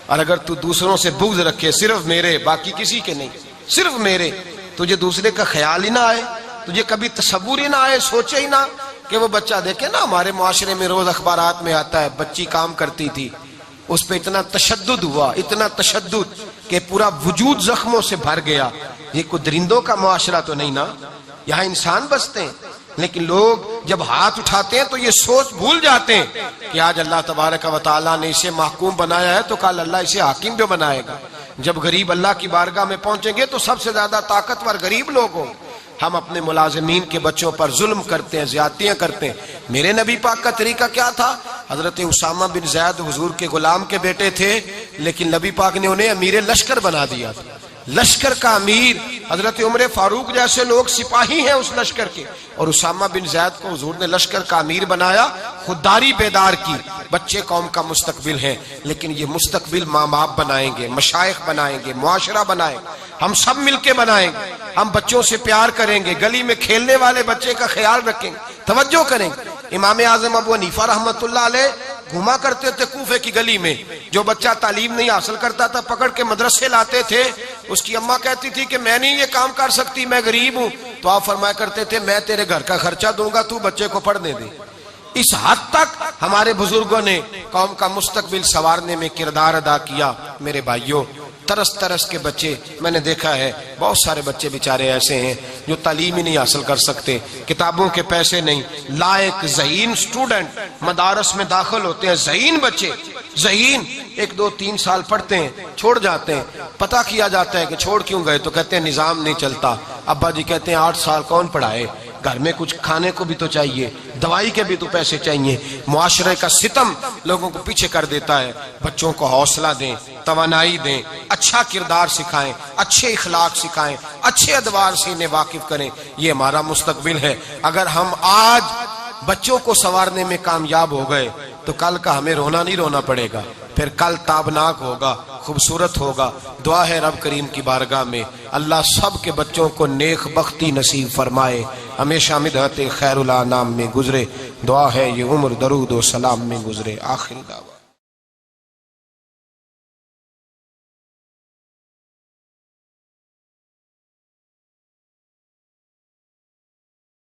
اور اگر تو دوسروں سے بغض رکھے، صرف میرے باقی کسی کے نہیں، صرف میرے، تجھے دوسرے کا خیال ہی نہ آئے، تجھے کبھی تصور ہی نہ آئے، سوچے ہی نہ کہ وہ بچہ دیکھے نا ہمارے معاشرے میں روز اخبارات میں آتا ہے بچی کام کرتی تھی، اس پہ اتنا تشدد ہوا، اتنا تشدد کہ پورا وجود زخموں سے بھر گیا۔ یہ کوئی درندوں کا معاشرہ تو نہیں نا، یہاں انسان بستے ہیں، لیکن لوگ جب ہاتھ اٹھاتے ہیں تو یہ سوچ بھول جاتے ہیں کہ آج اللہ تبارک و تعالیٰ نے اسے محکوم بنایا ہے تو کل اللہ اسے حاکم بھی بنائے گا۔ جب غریب اللہ کی بارگاہ میں پہنچیں گے تو سب سے زیادہ طاقتور غریب لوگ ہوں۔ ہم اپنے ملازمین کے بچوں پر ظلم کرتے ہیں، زیادتیاں کرتے ہیں۔ میرے نبی پاک کا طریقہ کیا تھا؟ حضرت اسامہ بن زید حضور کے غلام کے بیٹے تھے، لیکن نبی پاک نے انہیں امیر لشکر بنا دیا تھا، لشکر کا امیر۔ حضرت عمر فاروق جیسے لوگ سپاہی ہیں اس لشکر کے، اور اسامہ بن زید کو حضور نے لشکر کا امیر بنایا، خودداری بیدار کی۔ بچے قوم کا مستقبل ہیں، لیکن یہ مستقبل ماں باپ بنائیں گے، مشائخ بنائیں گے، معاشرہ بنائیں گے، ہم سب مل کے بنائیں گے۔ ہم بچوں سے پیار کریں گے، گلی میں کھیلنے والے بچے کا خیال رکھیں گے، توجہ کریں گے۔ امام اعظم ابو حنیفہ رحمۃ اللہ علیہ گھوما کرتے تھے کوفے کی گلی میں، جو بچہ تعلیم نہیں حاصل کرتا تھا پکڑ کے مدرسے لاتے تھے۔ اس کی اماں کہتی تھی کہ میں نہیں یہ کام کر سکتی، میں غریب ہوں، تو آپ فرمایا کرتے تھے میں تیرے گھر کا خرچہ دوں گا، تو بچے کو پڑھنے دے۔ اس حد تک ہمارے بزرگوں نے قوم کا مستقبل سنوارنے میں کردار ادا کیا۔ میرے بھائیوں، ترس ترس کے بچے میں نے دیکھا ہے، بہت سارے بچے بیچارے ایسے ہیں جو تعلیم ہی نہیں حاصل کر سکتے، کتابوں کے پیسے نہیں، لائق ذہین سٹوڈنٹ مدارس میں داخل ہوتے ہیں، ذہین بچے، ذہین 1 2 3 سال پڑھتے ہیں چھوڑ جاتے ہیں، پتہ کیا جاتا ہے کہ چھوڑ کیوں گئے تو کہتے ہیں نظام نہیں چلتا، ابا جی کہتے ہیں 8 سال کون پڑھائے، گھر میں کچھ کھانے کو بھی تو چاہیے، دوائی کے بھی تو پیسے چاہیے، معاشرے کا ستم لوگوں کو پیچھے کر دیتا ہے۔ بچوں کو حوصلہ دیں، توانائی دیں، اچھا کردار سکھائیں، اچھے اخلاق سکھائیں، اچھے ادوار سے انہیں واقف کریں، یہ ہمارا مستقبل ہے۔ اگر ہم آج بچوں کو سنوارنے میں کامیاب ہو گئے تو کل کا ہمیں رونا نہیں رونا پڑے گا، پھر کل تابناک ہوگا، خوبصورت ہوگا۔ دعا ہے رب کریم کی بارگاہ میں اللہ سب کے بچوں کو نیک بختی نصیب فرمائے، ہمیشہ مدحت خیر الانام میں گزرے۔ دعا ہے یہ عمر درود و سلام میں گزرے۔ آخر دعوت